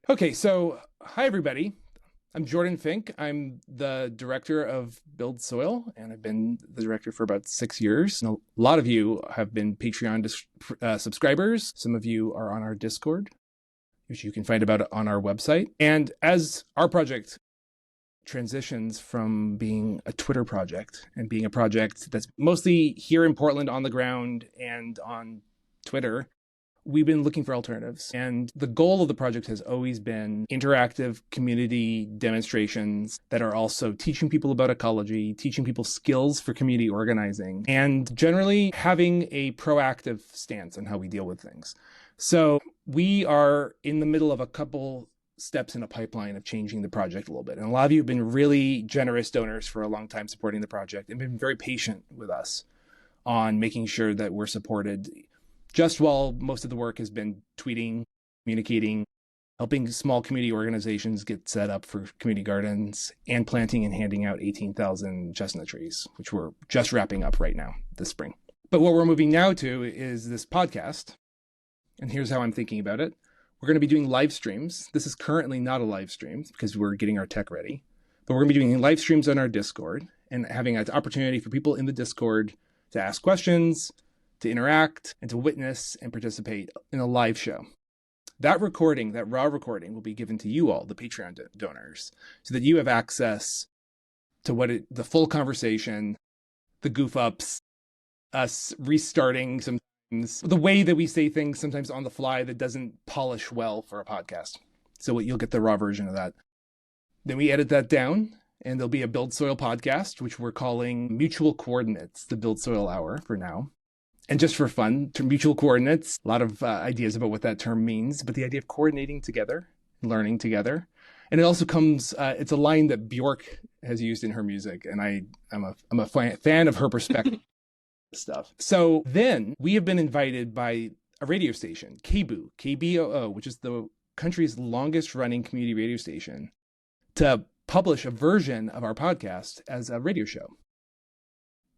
Okay, so hi everybody. I'm Jordan Fink. I'm the director of Build Soil, and I've been the director for about 6 years. And a lot of you have been Patreon subscribers. Some of you are on our Discord, which you can find about on our website. And as our project transitions from being a Twitter project and being a project that's mostly here in Portland on the ground and on Twitter, we've been looking for alternatives. And the goal of the project has always been interactive community demonstrations that are also teaching people about ecology, teaching people skills for community organizing, and generally having a proactive stance on how we deal with things. So we are in the middle of a couple steps in a pipeline of changing the project a little bit. And a lot of you have been really generous donors for a long time supporting the project and been very patient with us on making sure that we're supported just while most of the work has been tweeting, communicating, helping small community organizations get set up for community gardens, and planting and handing out 18,000 chestnut trees, which we're just wrapping up right now this spring. But what we're moving now to is this podcast. And here's how I'm thinking about it. We're going to be doing live streams. This is currently not a live stream because we're getting our tech ready. But we're going to be doing live streams on our Discord and having an opportunity for people in the Discord to ask questions, to interact, and to witness and participate in a live show. That recording, that raw recording, will be given to you all, the Patreon donors, so that you have access to the full conversation, the goof ups, us restarting sometimes, the way that we say things sometimes on the fly that doesn't polish well for a podcast. So you'll get the raw version of that. Then we edit that down, and there'll be a Build Soil podcast, which we're calling Mutual Coordinates, the Build Soil Hour for now. And just for fun, mutual coordinates, a lot of ideas about what that term means, but the idea of coordinating together, learning together. And it also comes, it's a line that Bjork has used in her music, and I'm a fan of her perspective stuff. So then we have been invited by a radio station, KBOO, KBOO, which is the country's longest running community radio station, to publish a version of our podcast as a radio show,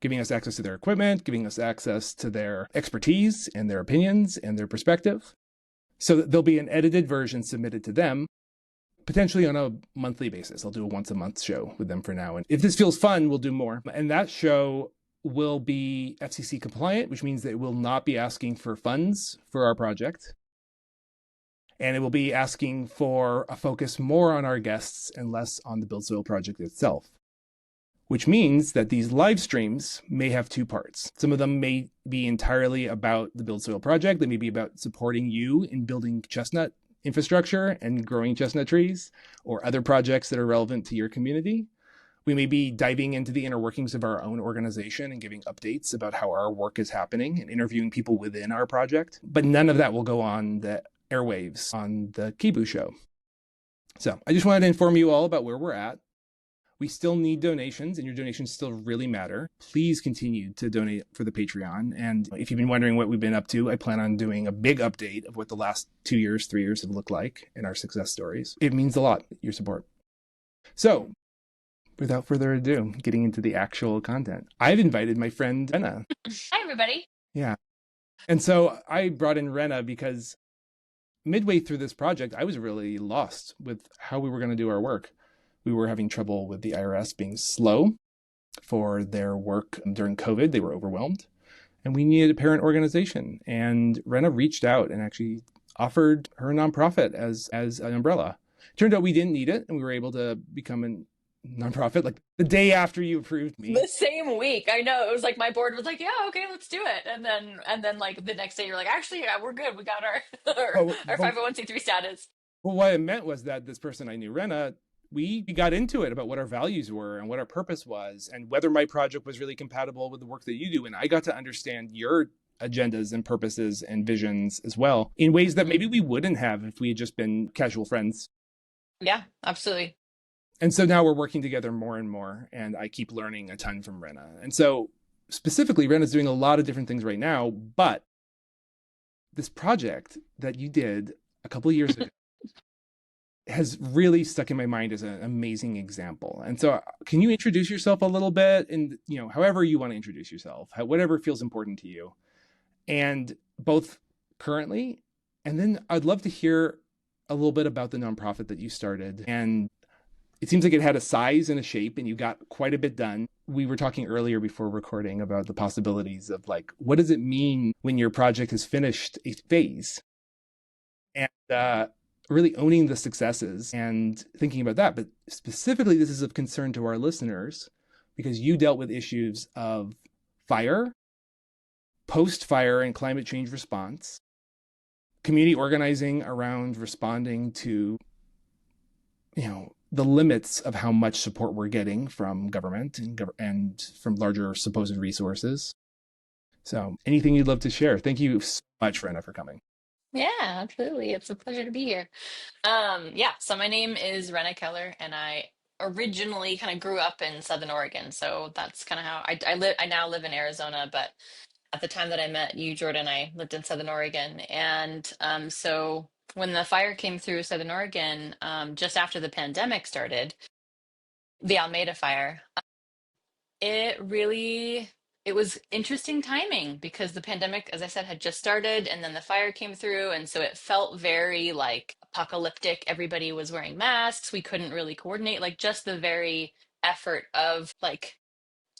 giving us access to their equipment, giving us access to their expertise and their opinions and their perspective. So there'll be an edited version submitted to them, potentially on a monthly basis. I'll do a once a month show with them for now. And if this feels fun, we'll do more. And that show will be FCC compliant, which means that it will not be asking for funds for our project. And it will be asking for a focus more on our guests and less on the Build Soil project itself, which means that these live streams may have two parts. Some of them may be entirely about the Build Soil project. They may be about supporting you in building chestnut infrastructure and growing chestnut trees, or other projects that are relevant to your community. We may be diving into the inner workings of our own organization and giving updates about how our work is happening and interviewing people within our project. But none of that will go on the airwaves on the KBOO show. So I just wanted to inform you all about where we're at. We still need donations, and your donations still really matter. Please continue to donate for the Patreon. And if you've been wondering what we've been up to, I plan on doing a big update of what the last 2 years, 3 years have looked like in our success stories. It means a lot, your support. So without further ado, getting into the actual content, I've invited my friend Wrenna. Hi, everybody. Yeah. And so I brought in Wrenna because midway through this project, I was really lost with how we were going to do our work. We were having trouble with the IRS being slow for their work during COVID. They were overwhelmed, and we needed a parent organization. And Wrenna reached out and actually offered her nonprofit as an umbrella. Turned out we didn't need it, and we were able to become a nonprofit like the day after you approved me. The same week. I know. It was like my board was like, yeah, okay, let's do it. And then like the next day you're like, actually, yeah, we're good. We got our 501c3 status. Well, what it meant was that this person I knew, Wrenna, we got into it about what our values were and what our purpose was and whether my project was really compatible with the work that you do. And I got to understand your agendas and purposes and visions as well in ways that maybe we wouldn't have if we had just been casual friends. Yeah, absolutely. And so now we're working together more and more, and I keep learning a ton from Wrenna. And so specifically, Wrenna's doing a lot of different things right now, but this project that you did a couple of years ago has really stuck in my mind as an amazing example. And so can you introduce yourself a little bit, and however you want to introduce yourself, whatever feels important to you, and both currently, and then I'd love to hear a little bit about the nonprofit that you started. And it seems like it had a size and a shape, and you got quite a bit done. We were talking earlier before recording about the possibilities of like, what does it mean when your project has finished a phase? And really owning the successes and thinking about that. But specifically, this is of concern to our listeners because you dealt with issues of fire, post fire and climate change response, community organizing around responding to, the limits of how much support we're getting from government and from larger supposed resources. So anything you'd love to share? Thank you so much, Wrenna, for coming. Yeah, absolutely. It's a pleasure to be here. Yeah, so my name is Wrenna Keller, and I originally kind of grew up in Southern Oregon. So that's kind of how I now live in Arizona, but at the time that I met you, Jordan, I lived in Southern Oregon. And so when the fire came through Southern Oregon, just after the pandemic started, the Almeda fire, it really it was interesting timing because the pandemic, as I said, had just started and then the fire came through, and so it felt very like apocalyptic. Everybody was wearing masks. We couldn't really coordinate, like just the very effort of like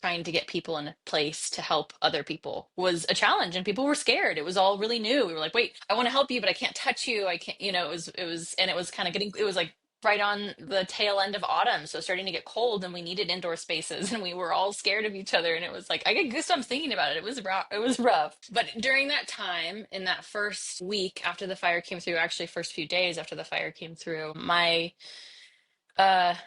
trying to get people in a place to help other people was a challenge, and people were scared. It was all really new. We were like, wait, I want to help you, but I can't touch you. I can't, and it was kind of getting, it was like right on the tail end of autumn. So starting to get cold and we needed indoor spaces and we were all scared of each other. And it was like, I get goosebumps thinking about it. It was rough. It was rough. But during that time, in that first week after the fire came through, actually first few days after the fire came through, my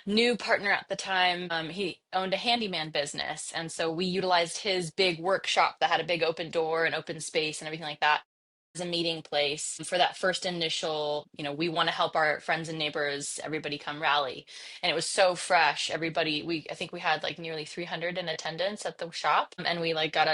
new partner at the time, he owned a handyman business. And so we utilized his big workshop that had a big open door and open space and everything like that as a meeting place for that first initial, we want to help our friends and neighbors, everybody come rally. And it was so fresh. I think we had like nearly 300 in attendance at the shop. And we like got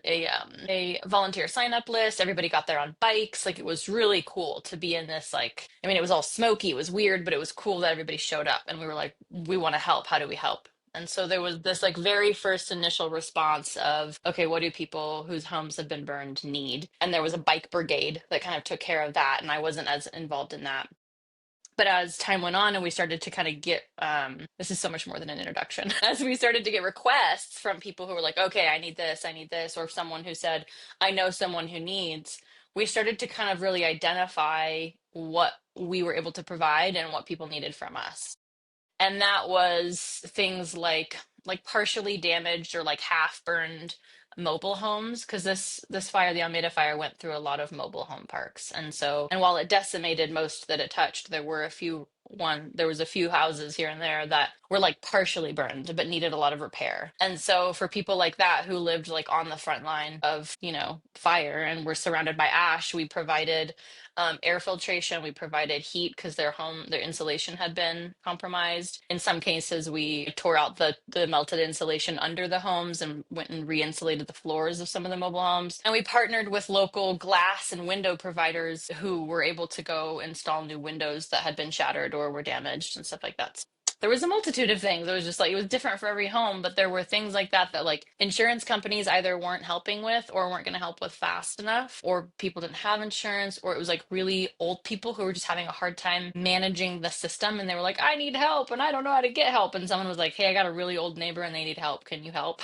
a volunteer sign up list. Everybody got there on bikes. Like it was really cool to be in this, like, I mean, it was all smoky. It was weird, but it was cool that everybody showed up and we were like, we want to help. How do we help? And so there was this like very first initial response of, okay, what do people whose homes have been burned need? And there was a bike brigade that kind of took care of that. And I wasn't as involved in that. But as time went on and we started to kind of get, this is so much more than an introduction, as we started to get requests from people who were like, okay, I need this, or someone who said, I know someone who needs, we started to kind of really identify what we were able to provide and what people needed from us. And that was things like partially damaged or like half burned mobile homes, because this fire, the Almeda fire, went through a lot of mobile home parks. And while it decimated most that it touched, there was a few houses here and there that were like partially burned but needed a lot of repair. And so for people like that who lived like on the front line of, fire and were surrounded by ash, we provided air filtration. We provided heat because their insulation had been compromised. In some cases, we tore out the melted insulation under the homes and went and re-insulated the floors of some of the mobile homes. And we partnered with local glass and window providers who were able to go install new windows that had been shattered or were damaged and stuff like that. There was a multitude of things. It was just like, it was different for every home, but there were things like that like insurance companies either weren't helping with or weren't going to help with fast enough, or people didn't have insurance, or it was like really old people who were just having a hard time managing the system. And they were like, I need help and I don't know how to get help. And someone was like, hey, I got a really old neighbor and they need help. Can you help?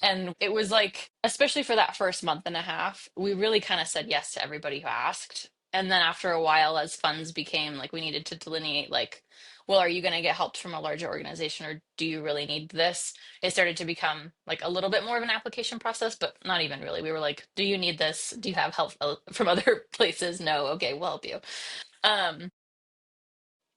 And it was like, especially for that first month and a half, we really kind of said yes to everybody who asked. And then after a while, as funds became like, we needed to delineate like, well, are you going to get help from a larger organization or do you really need this? It started to become like a little bit more of an application process, but not even really. We were like, do you need this? Do you have help from other places? No. Okay, we'll help you. Um,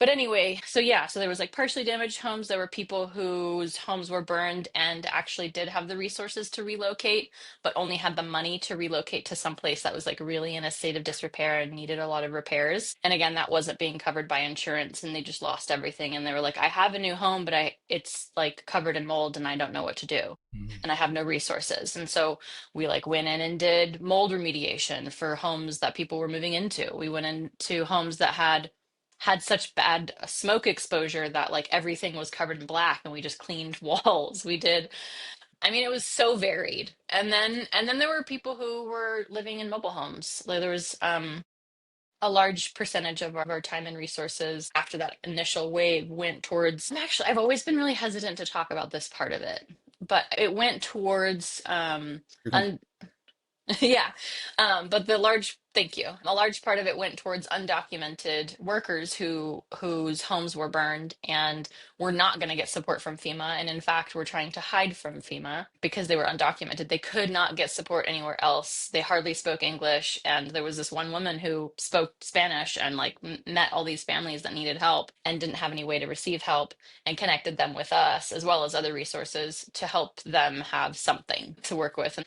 but anyway, so yeah, so there was like partially damaged homes. There were people whose homes were burned and actually did have the resources to relocate, but only had the money to relocate to some place that was like really in a state of disrepair and needed a lot of repairs. And again, that wasn't being covered by insurance and they just lost everything. And they were like, I have a new home, but it's like covered in mold and I don't know what to do. Mm. And I have no resources. And so we like went in and did mold remediation for homes that people were moving into. We went into homes that had such bad smoke exposure that like everything was covered in black and we just cleaned walls. We did I mean, it was so varied. And then there were people who were living in mobile homes. Like, there was a large percentage of our time and resources after that initial wave went towards, actually, I've always been really hesitant to talk about this part of it, but it went towards You're comfortable. un Yeah. But the large, thank you. A large part of it went towards undocumented workers whose homes were burned and were not going to get support from FEMA. And in fact, were trying to hide from FEMA because they were undocumented. They could not get support anywhere else. They hardly spoke English. And there was this one woman who spoke Spanish and like met all these families that needed help and didn't have any way to receive help, and connected them with us as well as other resources to help them have something to work with.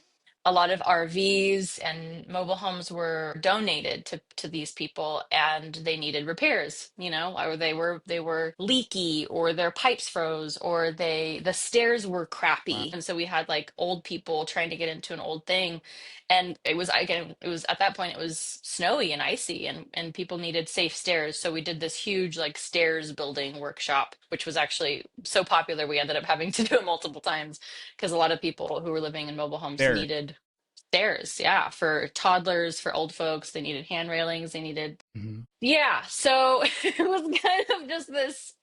A lot of RVs and mobile homes were donated to these people, and they needed repairs, or they were leaky, or their pipes froze, or the stairs were Wow. crappy. And so we had like old people trying to get into an old thing. And it was at that point it was snowy and icy, and people needed safe stairs. So we did this huge like stairs building workshop, which was actually so popular we ended up having to do it multiple times because a lot of people who were living in mobile homes There. needed stairs. Yeah, for toddlers, for old folks, they needed hand railings, they needed, Mhm. yeah. So it was kind of just this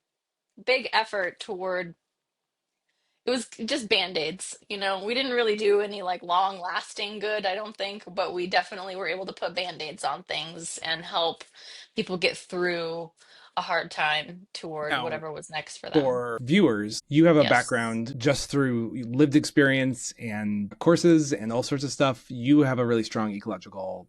big effort toward, it was just band-aids. We didn't really do any like long lasting good, I don't think, but we definitely were able to put band-aids on things and help people get through a hard time toward Now, whatever was next for them. for viewers, you have a Yes. background just through lived experience and courses and all sorts of stuff. You have a really strong ecological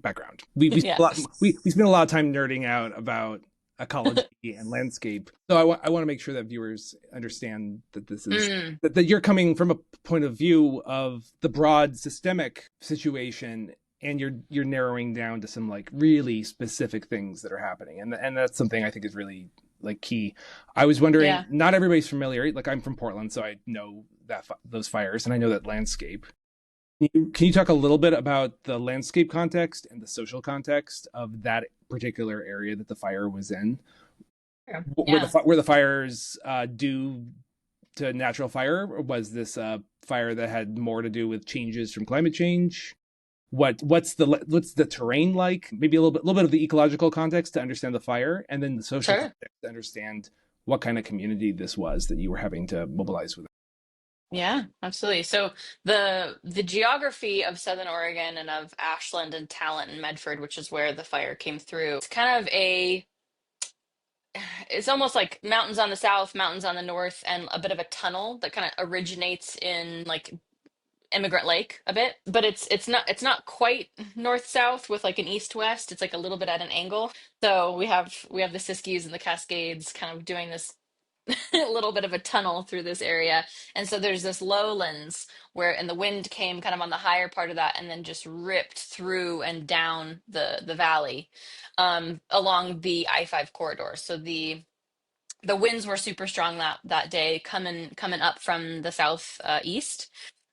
background. We spent a lot, Yes. we spent a lot of time nerding out about ecology and landscape. So I want to make sure that viewers understand that this is Mm, that you're coming from a point of view of the broad systemic situation, and you're narrowing down to some like really specific things that are happening, and that's something I think is really like key. I was wondering, yeah. not everybody's familiar. Like, I'm from Portland, so I know that those fires, and I know that landscape. Can you talk a little bit about the landscape context and the social context of that particular area that the fire was in? Sure. Were the Yeah. were the fires due to natural fire, or was this a fire that had more to do with changes from climate change? What's the terrain like? Maybe a little bit of the ecological context to understand the fire, and then the social Sure. context to understand what kind of community this was that you were having to mobilize with. Yeah, absolutely. So the geography of Southern Oregon and of Ashland and Talent and Medford, which is where the fire came through, it's almost like mountains on the south, mountains on the north, and a bit of a tunnel that kind of originates in like Immigrant Lake a bit, but it's not quite north south with like an east west. It's like a little bit at an angle. So we have the Siskiyous and the Cascades kind of doing this a little bit of a tunnel through this area. And so there's this lowlands and the wind came kind of on the higher part of that and then just ripped through and down the valley along the I-5 corridor. So the winds were super strong that day coming up from the south east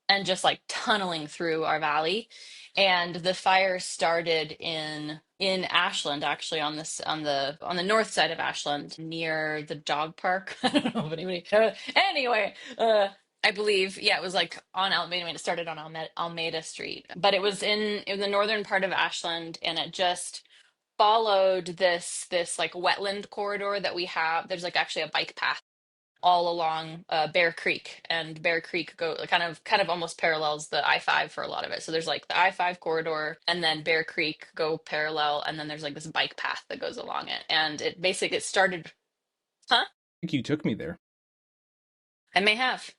and just like tunneling through our valley. And the fire started in Ashland, actually, on the north side of Ashland, near the dog park. I don't know if anybody. Anyway, I believe, yeah, it was like on Alameda. I mean, it started on Almeida Street, but it was in the northern part of Ashland, and it just followed this like wetland corridor that we have. There's like actually a bike path all along Bear Creek, and Bear Creek go kind of almost parallels the I-5 for a lot of it. So there's like the I-5 corridor, and then Bear Creek go parallel, and then there's like this bike path that goes along it. And it started, huh? I think you took me there. I may have.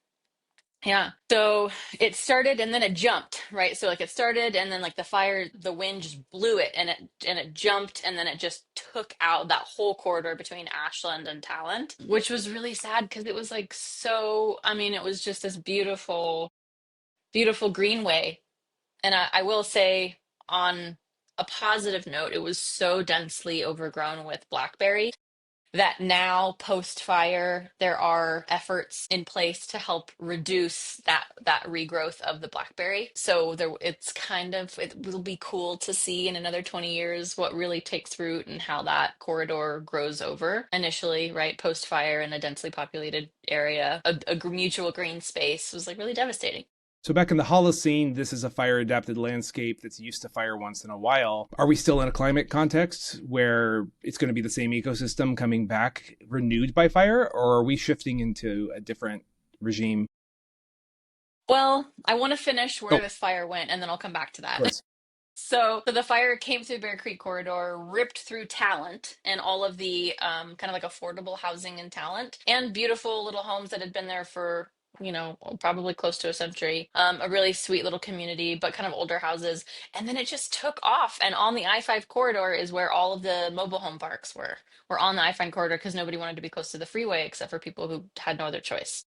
Yeah. So it started and then it jumped, right? So like it started and then like the wind just blew it, and it jumped, and then it just took out that whole corridor between Ashland and Talent, which was really sad because it was like so, I mean, it was just this beautiful, beautiful greenway. And I will say, on a positive note, it was so densely overgrown with blackberry that now post fire there are efforts in place to help reduce that regrowth of the blackberry. So there it's kind of, it will be cool to see in another 20 years what really takes root and how that corridor grows over. Initially, right, post fire in a densely populated area, a mutual green space was like really devastating. So back in the Holocene, this is a fire adapted landscape that's used to fire once in a while. Are we still in a climate context where it's going to be the same ecosystem coming back renewed by fire, or are we shifting into a different regime? Well, I want to finish Oh, where of this fire went and then I'll come back to that. course. So the fire came through Bear Creek Corridor, ripped through Talent and all of the kind of like affordable housing in Talent and beautiful little homes that had been there for, probably close to a century. A really sweet little community, but kind of older houses. And then it just took off. And on the I-5 corridor is where all of the mobile home parks were. Were on the I-5 corridor because nobody wanted to be close to the freeway except for people who had no other choice.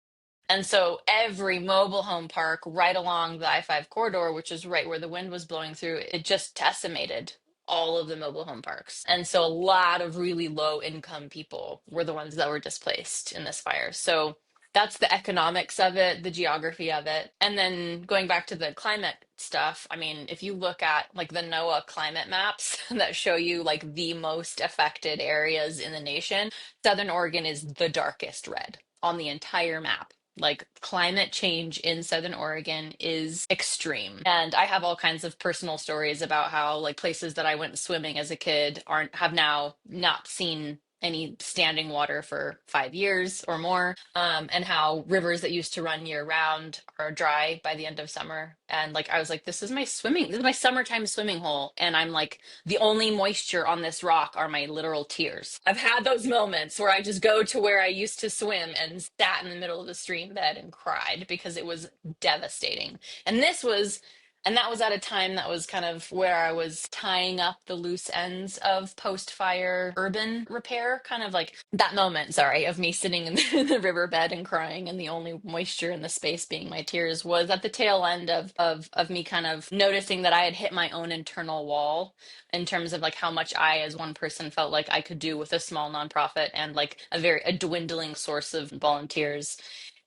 And so every mobile home park right along the I-5 corridor, which is right where the wind was blowing through, it just decimated all of the mobile home parks. And so a lot of really low income people were the ones that were displaced in this fire. So that's the economics of it, the geography of it. And then going back to the climate stuff, I mean, if you look at like the NOAA climate maps that show you like the most affected areas in the nation, Southern Oregon is the darkest red on the entire map. Like climate change in Southern Oregon is extreme. And I have all kinds of personal stories about how like places that I went swimming as a kid aren't have now not seen any standing water for 5 years or more, and how rivers that used to run year round are dry by the end of summer. And like I was like, this is my summertime swimming hole, and I'm like, the only moisture on this rock are my literal tears. I've had those moments where I just go to where I used to swim and sat in the middle of the stream bed and cried because it was devastating. And this was and that was at a time that was kind of where I was tying up the loose ends of post-fire urban repair, kind of like that moment, sorry, of me sitting in the riverbed and crying, and the only moisture in the space being my tears was at the tail end of me kind of noticing that I had hit my own internal wall in terms of like how much I, as one person, felt like I could do with a small nonprofit and like a dwindling source of volunteers.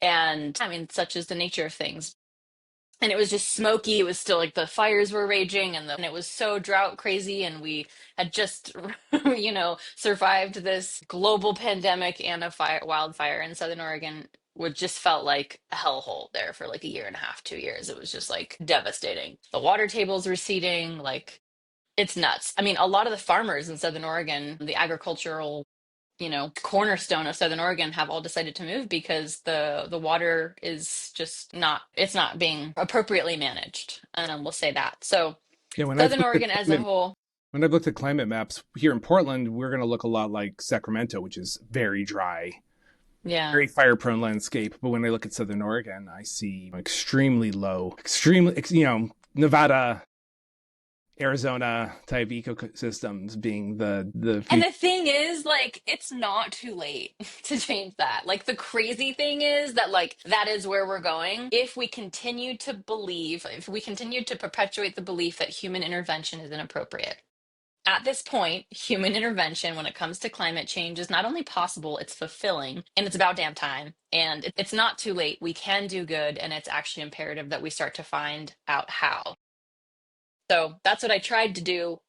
And I mean, such is the nature of things, and it was just smoky. It was still like the fires were raging, and it was so drought crazy. And we had just, survived this global pandemic and a wildfire in Southern Oregon. Would just felt like a hellhole there for like a year and a half, 2 years. It was just like devastating. The water table's receding, like it's nuts. I mean, a lot of the farmers in Southern Oregon, the agricultural cornerstone of Southern Oregon, have all decided to move because the water is just not, it's not being appropriately managed. And we'll say that. So Yeah, Southern Oregon as a whole, when I've looked at climate maps here in Portland, we're going to look a lot like Sacramento, which is very dry, yeah. very fire prone landscape. But when I look at Southern Oregon, I see extremely low, extremely, Nevada, Arizona type ecosystems being the And future. the thing is, like, it's not too late to change that. Like, the crazy thing is that, like, that is where we're going. If we continue to perpetuate the belief that human intervention is inappropriate. At this point, human intervention when it comes to climate change is not only possible, it's fulfilling, and it's about damn time. And it's not too late. We can do good, and it's actually imperative that we start to find out how. So that's what I tried to do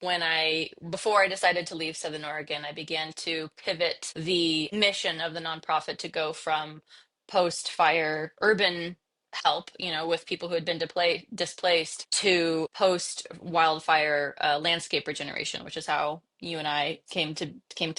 before I decided to leave Southern Oregon. I began to pivot the mission of the nonprofit to go from post fire urban help, with people who had been displaced, to post wildfire landscape regeneration, which is how you and I came to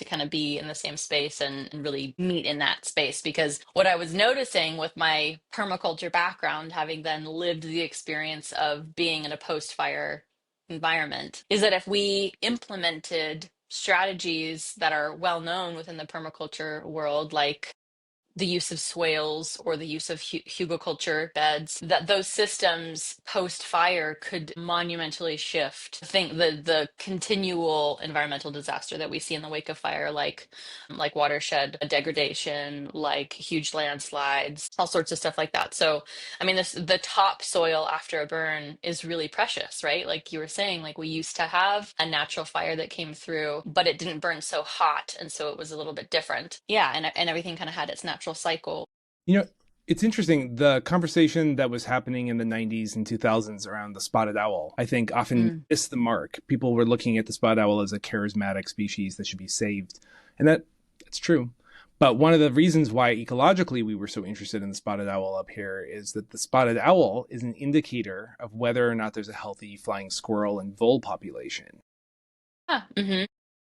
kind of be in the same space and really meet in that space. Because what I was noticing with my permaculture background, having then lived the experience of being in a post fire environment, is that if we implemented strategies that are well known within the permaculture world, like the use of swales or the use of hugelkultur beds, that those systems post fire could monumentally shift. I think the continual environmental disaster that we see in the wake of fire, like watershed degradation, like huge landslides, all sorts of stuff like that. So, I mean, the topsoil after a burn is really precious, right? Like you were saying, like we used to have a natural fire that came through, but it didn't burn so hot, and so it was a little bit different. Yeah, and everything kind of had its natural cycle. You know, it's interesting. The conversation that was happening in the 90s and 2000s around the spotted owl, I think often Mm. missed the mark. People were looking at the spotted owl as a charismatic species that should be saved. And that's true. But one of the reasons why ecologically we were so interested in the spotted owl up here is that the spotted owl is an indicator of whether or not there's a healthy flying squirrel and vole population. Ah, hmm.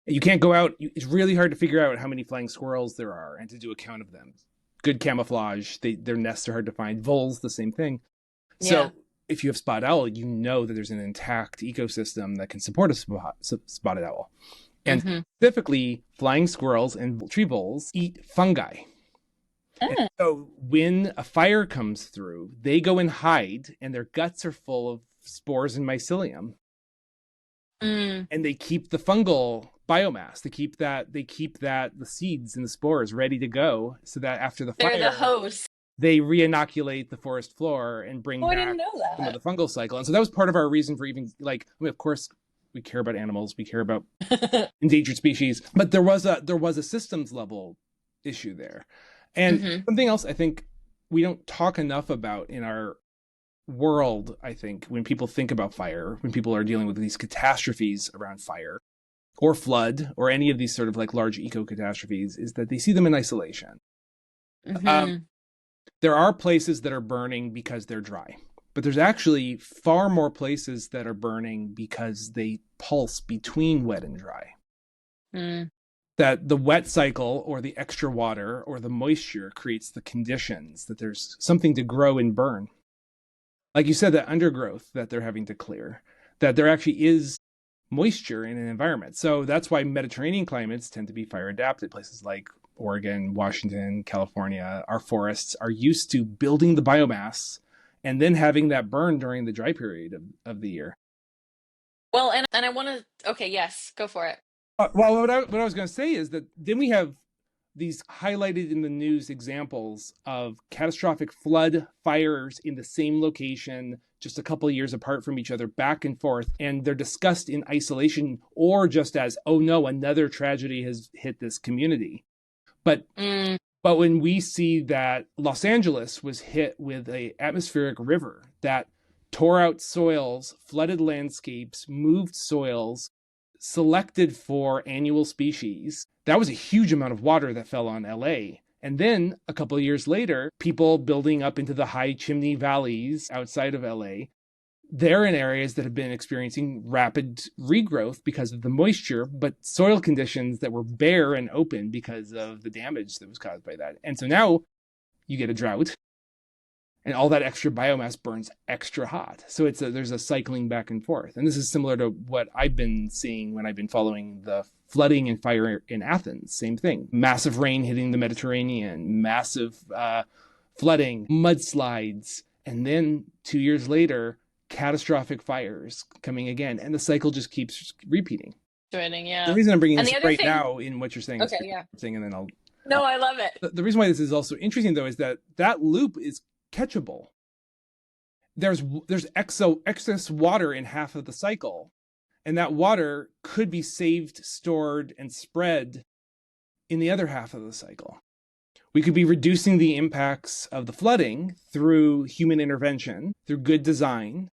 You can't go out, it's really hard to figure out how many flying squirrels there are and to do a count of them. Good camouflage, their nests are hard to find. Voles, the same thing. Yeah. So if you have spotted owl, you know that there's an intact ecosystem that can support a spotted owl. And Hmm. specifically, flying squirrels and tree voles eat fungi. And Ah. so when a fire comes through, they go and hide, and their guts are full of spores and mycelium. Mm. And they keep the fungal biomass. They keep that the seeds and the spores ready to go, so that after the They're the fire, host. they reinoculate the forest floor and bring Oh, I back didn't know some of that. the fungal cycle. And so that was part of our reason for even like, I mean, of course, we care about animals, we care about endangered species, but there was a systems level issue there. And Hmm. something else I think we don't talk enough about in our world, I think, when people think about fire, when people are dealing with these catastrophes around fire or flood or any of these sort of like large eco catastrophes, is that they see them in isolation. Um, Hmm. there are places that are burning because they're dry, but there's actually far more places that are burning because they pulse between wet and dry. Mm. That the wet cycle or the extra water or the moisture creates the conditions that there's something to grow and burn. Like you said, that undergrowth that they're having to clear, that there actually is moisture in an environment. So that's why Mediterranean climates tend to be fire adapted. Places like Oregon, Washington, California, our forests are used to building the biomass and then having that burn during the dry period of the year. Well, and I want to. Okay, yes, go for it. Well, what I was going to say is that then we have these highlighted in the news examples of catastrophic flood fires in the same location, just a couple of years apart from each other, back and forth. And they're discussed in isolation or just as, oh no, another tragedy has hit this community. But Mm. but when we see that Los Angeles was hit with a atmospheric river that tore out soils, flooded landscapes, moved soils, selected for annual species, that was a huge amount of water that fell on LA. And then a couple of years later, people building up into the high chimney valleys outside of LA, they're in areas that have been experiencing rapid regrowth because of the moisture, but soil conditions that were bare and open because of the damage that was caused by that. And so now you get a drought and all that extra biomass burns extra hot. So there's a cycling back and forth. And this is similar to what I've been seeing when I've been following the flooding and fire in Athens. Same thing. Massive rain hitting the Mediterranean, massive flooding, mudslides, and then 2 years later, catastrophic fires coming again. And the cycle just keeps repeating. Joining, The yeah. reason I'm bringing And this the up other right thing. now in what you're saying is Okay, yeah. thing, and then I'll. No, I love it. The reason why this is also interesting, though, is that loop is catchable. There's excess water in half of the cycle, and that water could be saved, stored, and spread in the other half of the cycle. We could be reducing the impacts of the flooding through human intervention, through good design,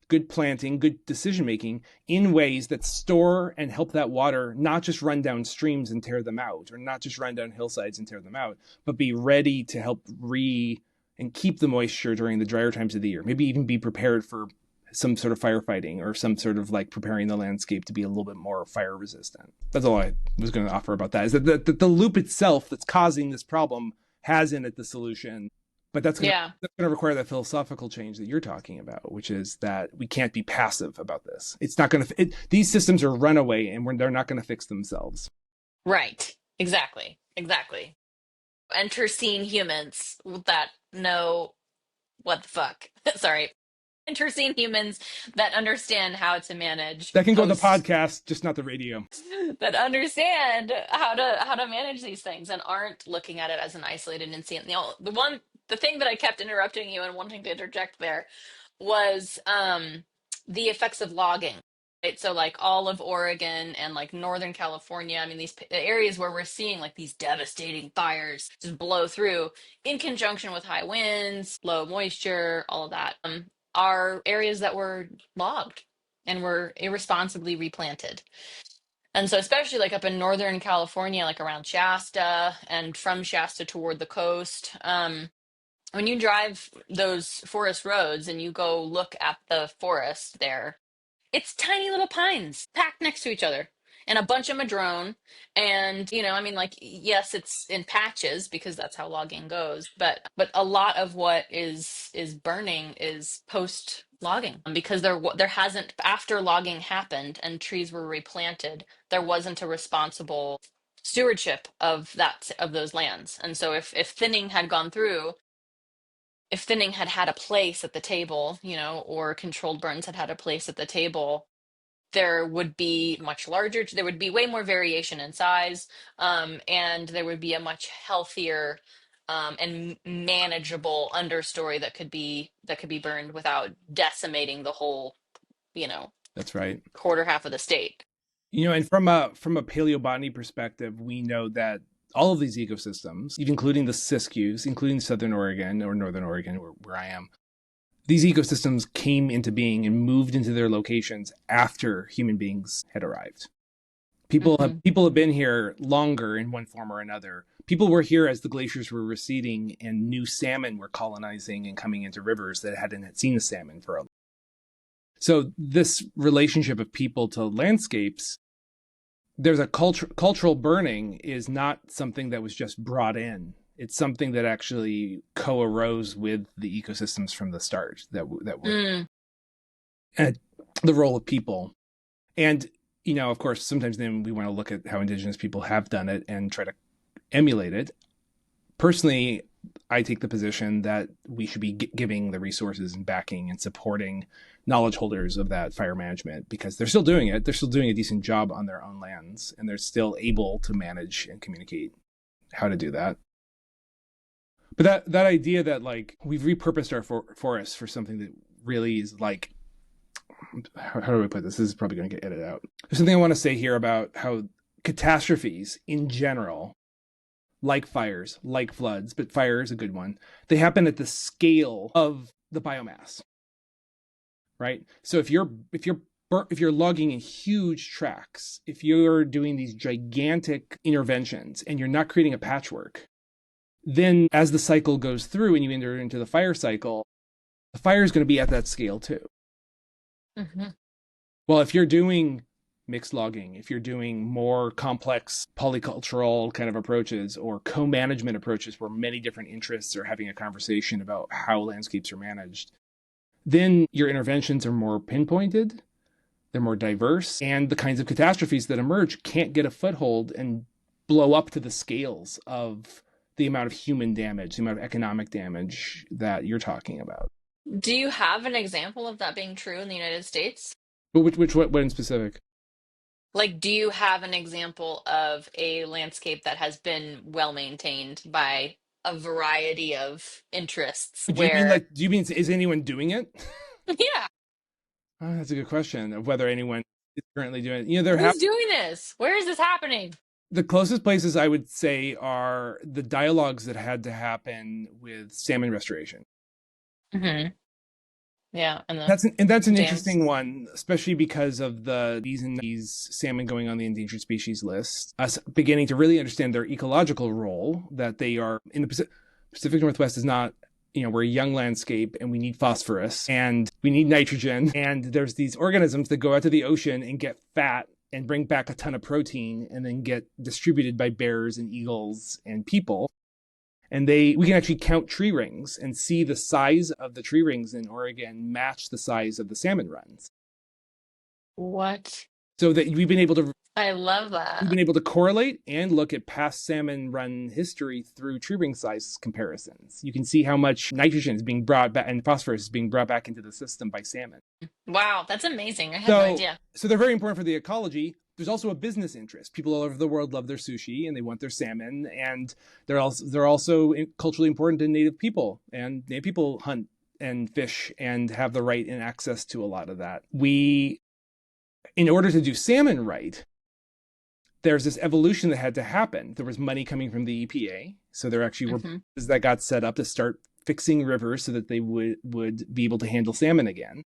good planting, good decision making in ways that store and help that water not just run down streams and tear them out, or not just run down hillsides and tear them out, but be ready to help and keep the moisture during the drier times of the year. Maybe even be prepared for some sort of firefighting or some sort of like preparing the landscape to be a little bit more fire resistant. That's all I was going to offer about that, is that the loop itself that's causing this problem has in it the solution. But that's going Yeah. to require that philosophical change that you're talking about, which is that we can't be passive about this. It's not going to. These systems are runaway, and they're not going to fix themselves. Right. Exactly. Exactly. enter scene humans that know what the fuck. Sorry. Enter scene humans that understand how to manage That can go on the post podcast, just not the radio. that understand how to manage these things and aren't looking at it as an isolated incident. The thing that I kept interrupting you and wanting to interject there was the effects of logging. Right? So like all of Oregon and like Northern California, I mean these areas where we're seeing like these devastating fires just blow through in conjunction with high winds, low moisture, all of that, are areas that were logged and were irresponsibly replanted. And so, especially like up in Northern California, like around Shasta and from Shasta toward the coast, when you drive those forest roads and you go look at the forest there, it's tiny little pines packed next to each other and a bunch of madrone. And, I mean, like, yes, it's in patches because that's how logging goes. But a lot of what is burning is post logging because there hasn't, after logging happened and trees were replanted, there wasn't a responsible stewardship of those lands. And so if thinning had gone through, if thinning had had a place at the table, or controlled burns had had a place at the table, there would be much larger, there would be way more variation in size, and there would be a much healthier and manageable understory that could be burned without decimating the whole, you know, That's right. quarter half of the state. And from a paleobotany perspective, we know that all of these ecosystems, even including the Siskiyous, including Southern Oregon or Northern Oregon, where I am, these ecosystems came into being and moved into their locations after human beings had arrived. Hmm. People have been here longer in one form or another. People were here as the glaciers were receding and new salmon were colonizing and coming into rivers that hadn't seen a salmon for a. So this relationship of people to landscapes, there's a cultural burning is not something that was just brought in. It's something that actually co-arose with the ecosystems from the start that were Mm. and the role of people. And of course, sometimes then we want to look at how indigenous people have done it and try to emulate it. Personally, I take the position that we should be giving the resources and backing and supporting knowledge holders of that fire management because they're still doing it. They're still doing a decent job on their own lands, and they're still able to manage and communicate how to do that. But that idea that like we've repurposed our forests for something that really is like, how do I put this? This is probably going to get edited out. There's something I want to say here about how catastrophes in general, like fires, like floods, but fire is a good one, they happen at the scale of the biomass, right? So if you're logging in huge tracts, if you're doing these gigantic interventions and you're not creating a patchwork, then as the cycle goes through and you enter into the fire cycle, the fire is going to be at that scale too. Hmm. Well, if you're doing mixed logging, if you're doing more complex polycultural kind of approaches or co-management approaches where many different interests are having a conversation about how landscapes are managed, then your interventions are more pinpointed, they're more diverse, and the kinds of catastrophes that emerge can't get a foothold and blow up to the scales of the amount of human damage, the amount of economic damage that you're talking about. Do you have an example of that being true in the United States? But what in specific? Like, do you have an example of a landscape that has been well maintained by a variety of interests where, Do you mean is anyone doing it? yeah, That's a good question of whether anyone is currently doing it. There have who's doing this? Where is this happening? the closest places I would say are the dialogues that had to happen with salmon restoration. Hmm. Yeah, and the That's an dams. interesting one, especially because of these salmon going on the endangered species list. Us beginning to really understand their ecological role, that they are in the Pacific Northwest is not, we're a young landscape and we need phosphorus and we need nitrogen. And there's these organisms that go out to the ocean and get fat and bring back a ton of protein and then get distributed by bears and eagles and people. And we can actually count tree rings and see the size of the tree rings in Oregon match the size of the salmon runs. What? so that I love we've that. been able to correlate and look at past salmon run history through tree ring size comparisons. You can see how much nitrogen is being brought back and phosphorus is being brought back into the system by salmon. Wow, that's amazing. I had no So, idea. so they're very important for the ecology. There's also a business interest. People all over the world love their sushi and they want their salmon, and they're also culturally important to Native people, and Native people hunt and fish and have the right and access to a lot of that. In order to do salmon right, there's this evolution that had to happen. There was money coming from the EPA, so there actually were Hmm. boards that got set up to start fixing rivers so that they would be able to handle salmon again.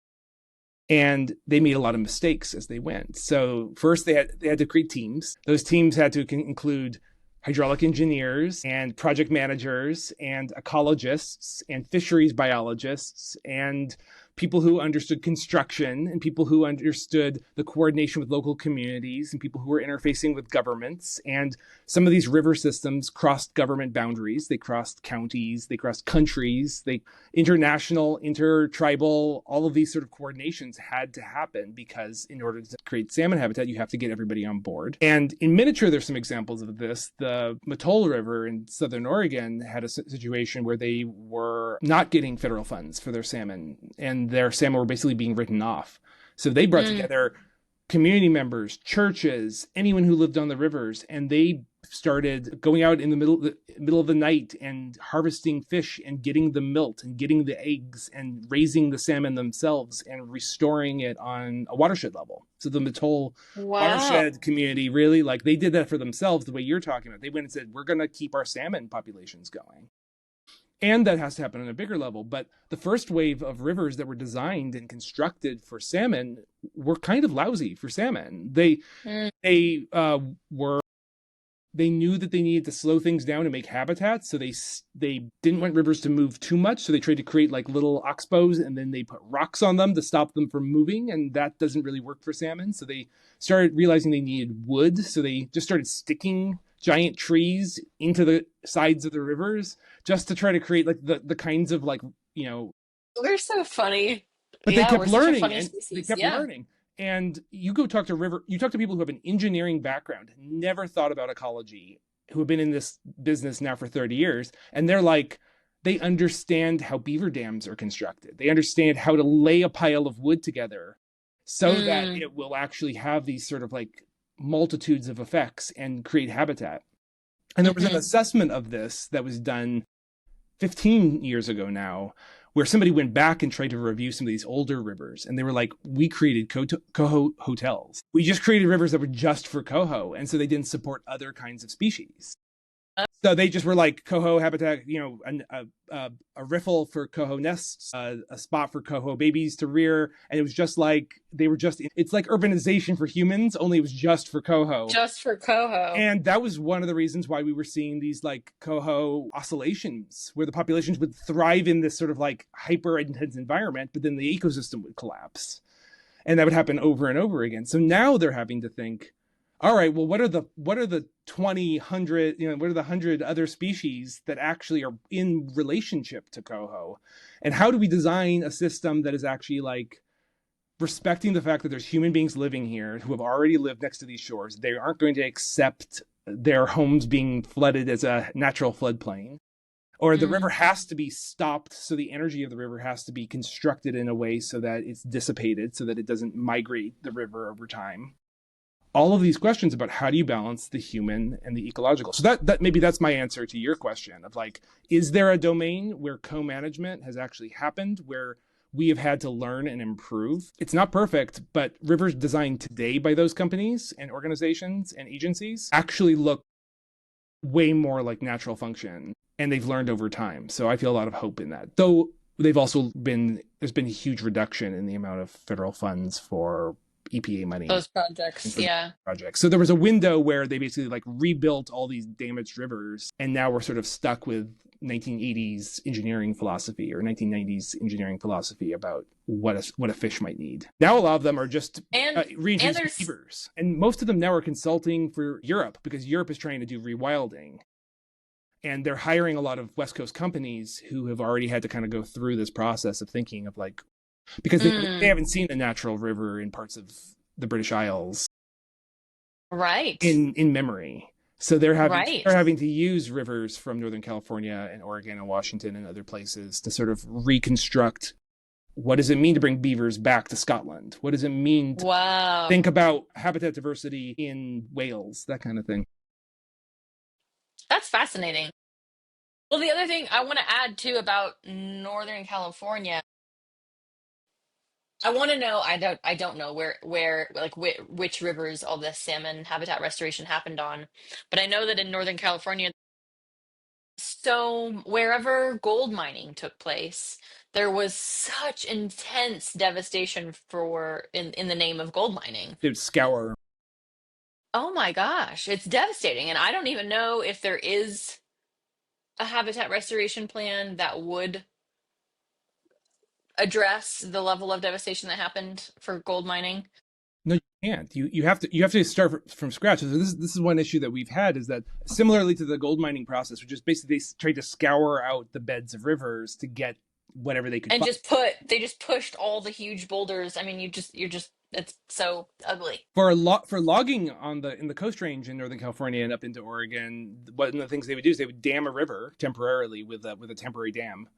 And they made a lot of mistakes as they went. So first they had to create teams. Those teams had to include hydraulic engineers and project managers and ecologists and fisheries biologists and people who understood construction and people who understood the coordination with local communities and people who were interfacing with governments. And some of these river systems crossed government boundaries. They crossed counties, they crossed countries, they international, intertribal, all of these sort of coordinations had to happen because in order to create salmon habitat, you have to get everybody on board. And in miniature, there's some examples of this. The Mattole River in Southern Oregon had a situation where they were not getting federal funds for their salmon, and their salmon were basically being written off. So they brought Mm. together community members, churches, anyone who lived on the rivers, and they started going out in the middle of the night and harvesting fish and getting the milt and getting the eggs and raising the salmon themselves and restoring it on a watershed level. So the Mattole Wow. watershed community really, like, they did that for themselves the way you're talking about. They went and said, we're going to keep our salmon populations going. And that has to happen on a bigger level. But the first wave of rivers that were designed and constructed for salmon were kind of lousy for salmon. Mm. They were they knew that they needed to slow things down and make habitats, so they didn't want rivers to move too much, so they tried to create like little oxbows, and then they put rocks on them to stop them from moving, and that doesn't really work for salmon. So they started realizing they needed wood, so they just started sticking giant trees into the sides of the rivers just to try to create like the kinds of, like, you know, We're so funny. but they Yeah, kept we're such a learning funny and they species. kept Yeah. learning. And you talk to people who have an engineering background, never thought about ecology, who have been in this business now for 30 years, and they're like, they understand how beaver dams are constructed. They understand how to lay a pile of wood together so that Mm. it will actually have these sort of like multitudes of effects and create habitat. And there was an Hmm. assessment of this that was done 15 years ago now, where somebody went back and tried to review some of these older rivers. And they were like, we created coho hotels. We just created rivers that were just for coho. And so they didn't support other kinds of species. So they just were like coho habitat, a riffle for coho nests, a spot for coho babies to rear. And it was just like, it's like urbanization for humans, only it was just for coho. Just for coho. And that was one of the reasons why we were seeing these like coho oscillations, where the populations would thrive in this sort of like hyper intense environment, but then the ecosystem would collapse. And that would happen over and over again. So now they're having to think, all right, well, what are the 20, 100, what are the 100 other species that actually are in relationship to coho? And how do we design a system that is actually like respecting the fact that there's human beings living here who have already lived next to these shores? They aren't going to accept their homes being flooded as a natural floodplain. Or the river Mm. has to be stopped, so the energy of the river has to be constructed in a way so that it's dissipated, so that it doesn't migrate the river over time. All of these questions about how do you balance the human and the ecological. So that maybe that's my answer to your question of like, is there a domain where co-management has actually happened, where we have had to learn and improve? It's not perfect, but rivers designed today by those companies and organizations and agencies actually look way more like natural function, and they've learned over time. So I feel a lot of hope in that. Though there's been a huge reduction in the amount of federal funds for EPA money Those projects. for Yeah. projects. So there was a window where they basically like rebuilt all these damaged rivers, and now we're sort of stuck with 1980s engineering philosophy or 1990s engineering philosophy about what a fish might need. Now a lot of them are just And reintroducing there's beavers, and most of them now are consulting for Europe because Europe is trying to do rewilding. And they're hiring a lot of West Coast companies who have already had to kind of go through this process of thinking of like, because they mm, haven't seen a natural river in parts of the British Isles. Right. in memory. So they're Right. having to use rivers from Northern California and Oregon and Washington and other places to sort of reconstruct what does it mean to bring beavers back to Scotland? What does it mean to Wow. think about habitat diversity in Wales? That kind of thing. That's fascinating. Well, the other thing I want to add too about Northern California, I want to know, I don't know where like which rivers all this salmon habitat restoration happened on, but I know that in Northern California, so wherever gold mining took place, there was such intense devastation for in the name of gold mining. They would scour. Oh my gosh, it's devastating. And I don't even know if there is a habitat restoration plan that would address the level of devastation that happened for gold mining. No, you can't. You have to start from scratch. So this is one issue that we've had is that similarly to the gold mining process, which is basically they tried to scour out the beds of rivers to get whatever they could And find. they just pushed all the huge boulders. I mean, you're just it's so ugly. For logging on the in the Coast Range in Northern California and up into Oregon, one of the things they would do is they would dam a river temporarily with a temporary dam,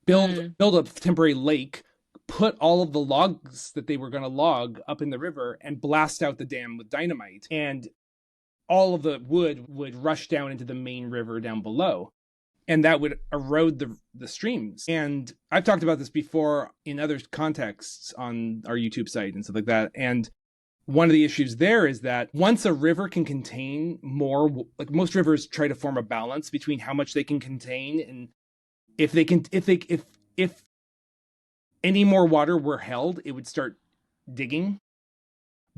Mm, build a temporary lake, put all of the logs that they were going to log up in the river, and blast out the dam with dynamite. And all of the wood would rush down into the main river down below. And that would erode the streams. And I've talked about this before in other contexts on our YouTube site and stuff like that. And one of the issues there is that once a river can contain more, like most rivers try to form a balance between how much they can contain, and if any more water were held, it would start digging.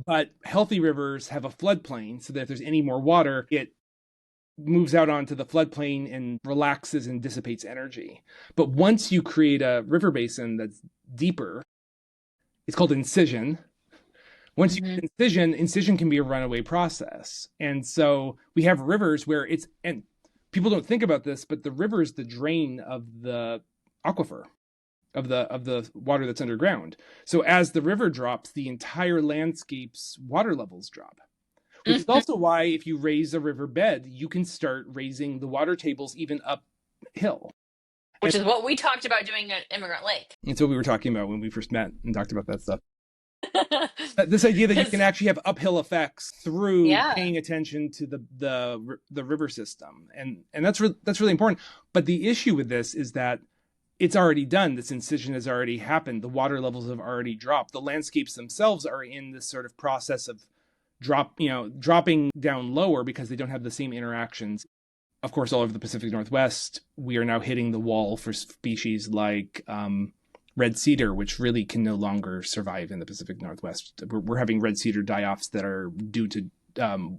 But healthy rivers have a floodplain, so that if there's any more water, it moves out onto the floodplain and relaxes and dissipates energy. But once you create a river basin that's deeper, it's called incision. Once you hmm incision can be a runaway process. And so we have rivers where and people don't think about this, but the river is the drain of the aquifer of the water that's underground. So as the river drops, the entire landscape's water levels drop. Which is hmm also why if you raise a river bed, you can start raising the water tables even uphill. And Which is what we talked about doing at Immigrant Lake. it's what we were talking about when we first met and talked about that stuff. This idea that you can Because actually have uphill effects through yeah. paying attention to the river system, and that's really important. But the issue with this is that it's already done. This incision has already happened. The water levels have already dropped. The landscapes themselves are in this sort of process of dropping down lower because they don't have the same interactions. Of course, all over the Pacific Northwest, we are now hitting the wall for species like red cedar, which really can no longer survive in the Pacific Northwest. We're having red cedar die-offs that are due to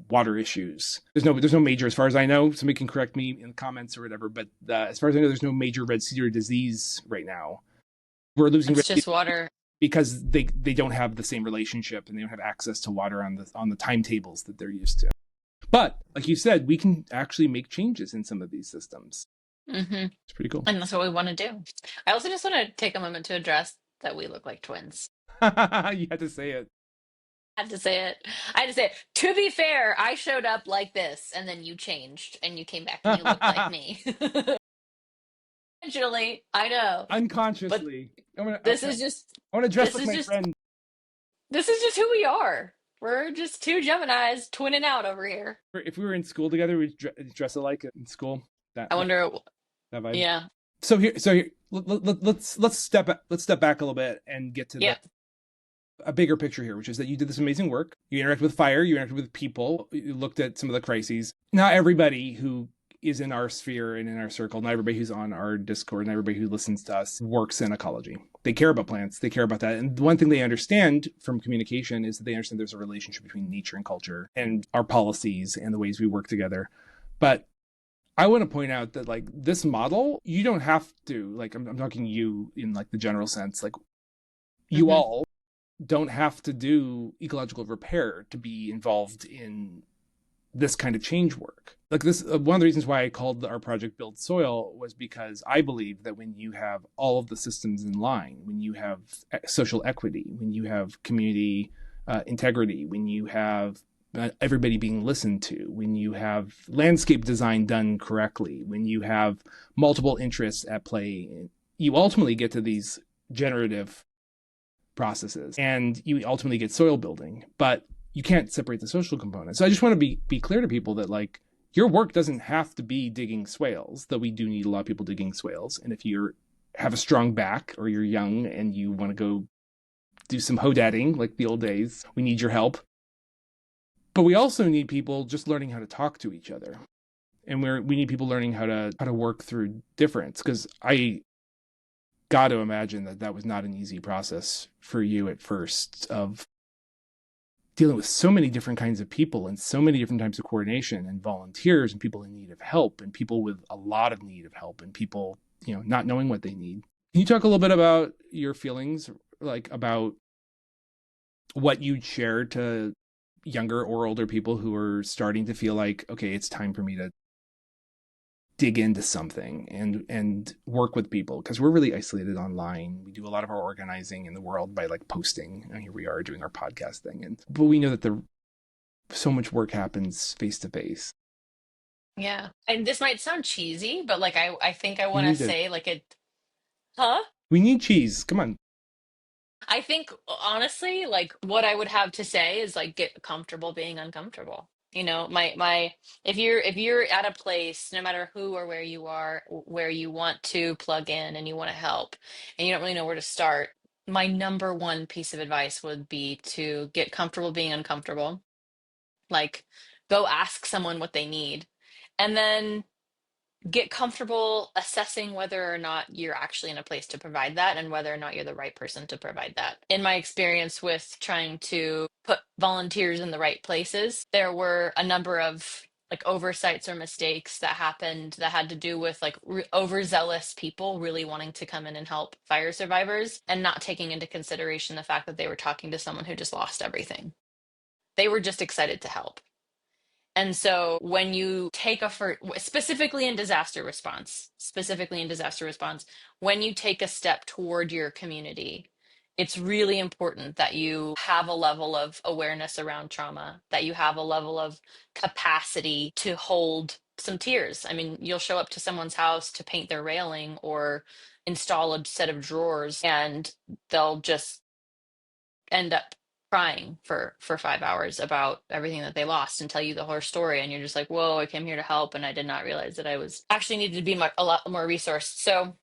water issues. There's no major, as far as I know. Somebody can correct me in the comments or whatever, but as far as I know, there's no major red cedar disease right now. We're losing It's red cedar just water. because they don't have the same relationship and they don't have access to water on the timetables that they're used to. But like you said, we can actually make changes in some of these systems. hmm It's pretty cool. And that's what we want to do. I also just want to take a moment to address that we look like twins. You had to say it. I had to say it. I had to say it. To be fair, I showed up like this, and then you changed, and you came back, and you looked like me. Eventually, I know, but Unconsciously, this is just I want to dress this like is my just friend. this is just who we are. We're just two Geminis twinning out over here. If we were in school together, we'd dress alike in school. That I wonder. that vibe. Yeah, Let's step back a little bit and get to yeah. a bigger picture here, which is that you did this amazing work. You interacted with fire, you interacted with people, you looked at some of the crises. Not everybody who is in our sphere and in our circle, not everybody who's on our Discord, not everybody who listens to us works in ecology. They care about plants, they care about that. And one thing they understand from communication is that they understand there's a relationship between nature and culture and our policies and the ways we work together. But I want to point out that like this model, you don't have to, like I'm talking you in like the general sense, like you hmm all don't have to do ecological repair to be involved in this kind of change work. Like this, one of the reasons why I called our project Build Soil was because I believe that when you have all of the systems in line, when you have social equity, when you have community integrity, when you have everybody being listened to, when you have landscape design done correctly, when you have multiple interests at play, you ultimately get to these generative processes and you ultimately get soil building, but you can't separate the social component. So I just want to be clear to people that like your work doesn't have to be digging swales, though we do need a lot of people digging swales. And if you have a strong back or you're young and you want to go do some hodadding like the old days, we need your help. But we also need people just learning how to talk to each other. And we need people learning how to work through difference, because I got to imagine that that was not an easy process for you at first, of dealing with so many different kinds of people and so many different types of coordination and volunteers and people in need of help and people with a lot of need of help and people, not knowing what they need. Can you talk a little bit about your feelings, like about what you'd share to younger or older people who are starting to feel like, okay, it's time for me to dig into something and work with people, because we're really isolated online. We do a lot of our organizing in the world by like posting, and here we are doing our podcast thing, but we know that so much work happens face to face. Yeah. And this might sound cheesy, but like I think I We want to need it. say like it, huh? We need cheese, come on. I think honestly, like what I would have to say is like get comfortable being uncomfortable. My if you're at a place, no matter who or where you are, where you want to plug in and you want to help and you don't really know where to start, my number one piece of advice would be to get comfortable being uncomfortable. Like go ask someone what they need. And then get comfortable assessing whether or not you're actually in a place to provide that and whether or not you're the right person to provide that. In my experience with trying to put volunteers in the right places, there were a number of like oversights or mistakes that happened that had to do with like overzealous people really wanting to come in and help fire survivors and not taking into consideration the fact that they were talking to someone who just lost everything. They were just excited to help. And so when you take a for specifically in disaster response, when you take a step toward your community, it's really important that you have a level of awareness around trauma, that you have a level of capacity to hold some tears. I mean, you'll show up to someone's house to paint their railing or install a set of drawers, and they'll just end up crying for 5 hours about everything that they lost and tell you the whole story, and you're just like, whoa, I came here to help and I did not realize that I was actually needed to be a lot more resourced. So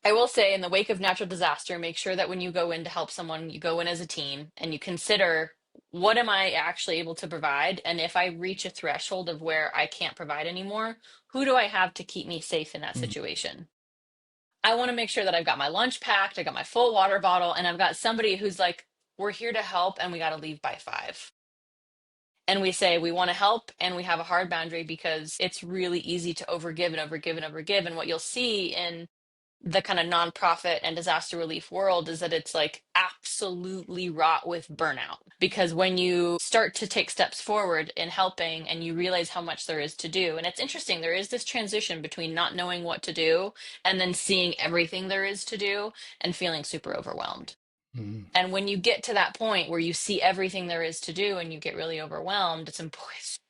I will say, in the wake of natural disaster, make sure that when you go in to help someone, you go in as a team and you consider, what am I actually able to provide, and if I reach a threshold of where I can't provide anymore, who do I have to keep me safe in that Mm-hmm. situation? I want to make sure that I've got my lunch packed, I got my full water bottle, and I've got somebody who's like, we're here to help and we got to leave by 5. And we say we want to help and we have a hard boundary, because it's really easy to overgive and overgive and overgive. And what you'll see in the kind of nonprofit and disaster relief world is that it's like absolutely wrought with burnout. Because when you start to take steps forward in helping and you realize how much there is to do, and it's interesting, there is this transition between not knowing what to do and then seeing everything there is to do and feeling super overwhelmed. Mm-hmm. And when you get to that point where you see everything there is to do and you get really overwhelmed, it's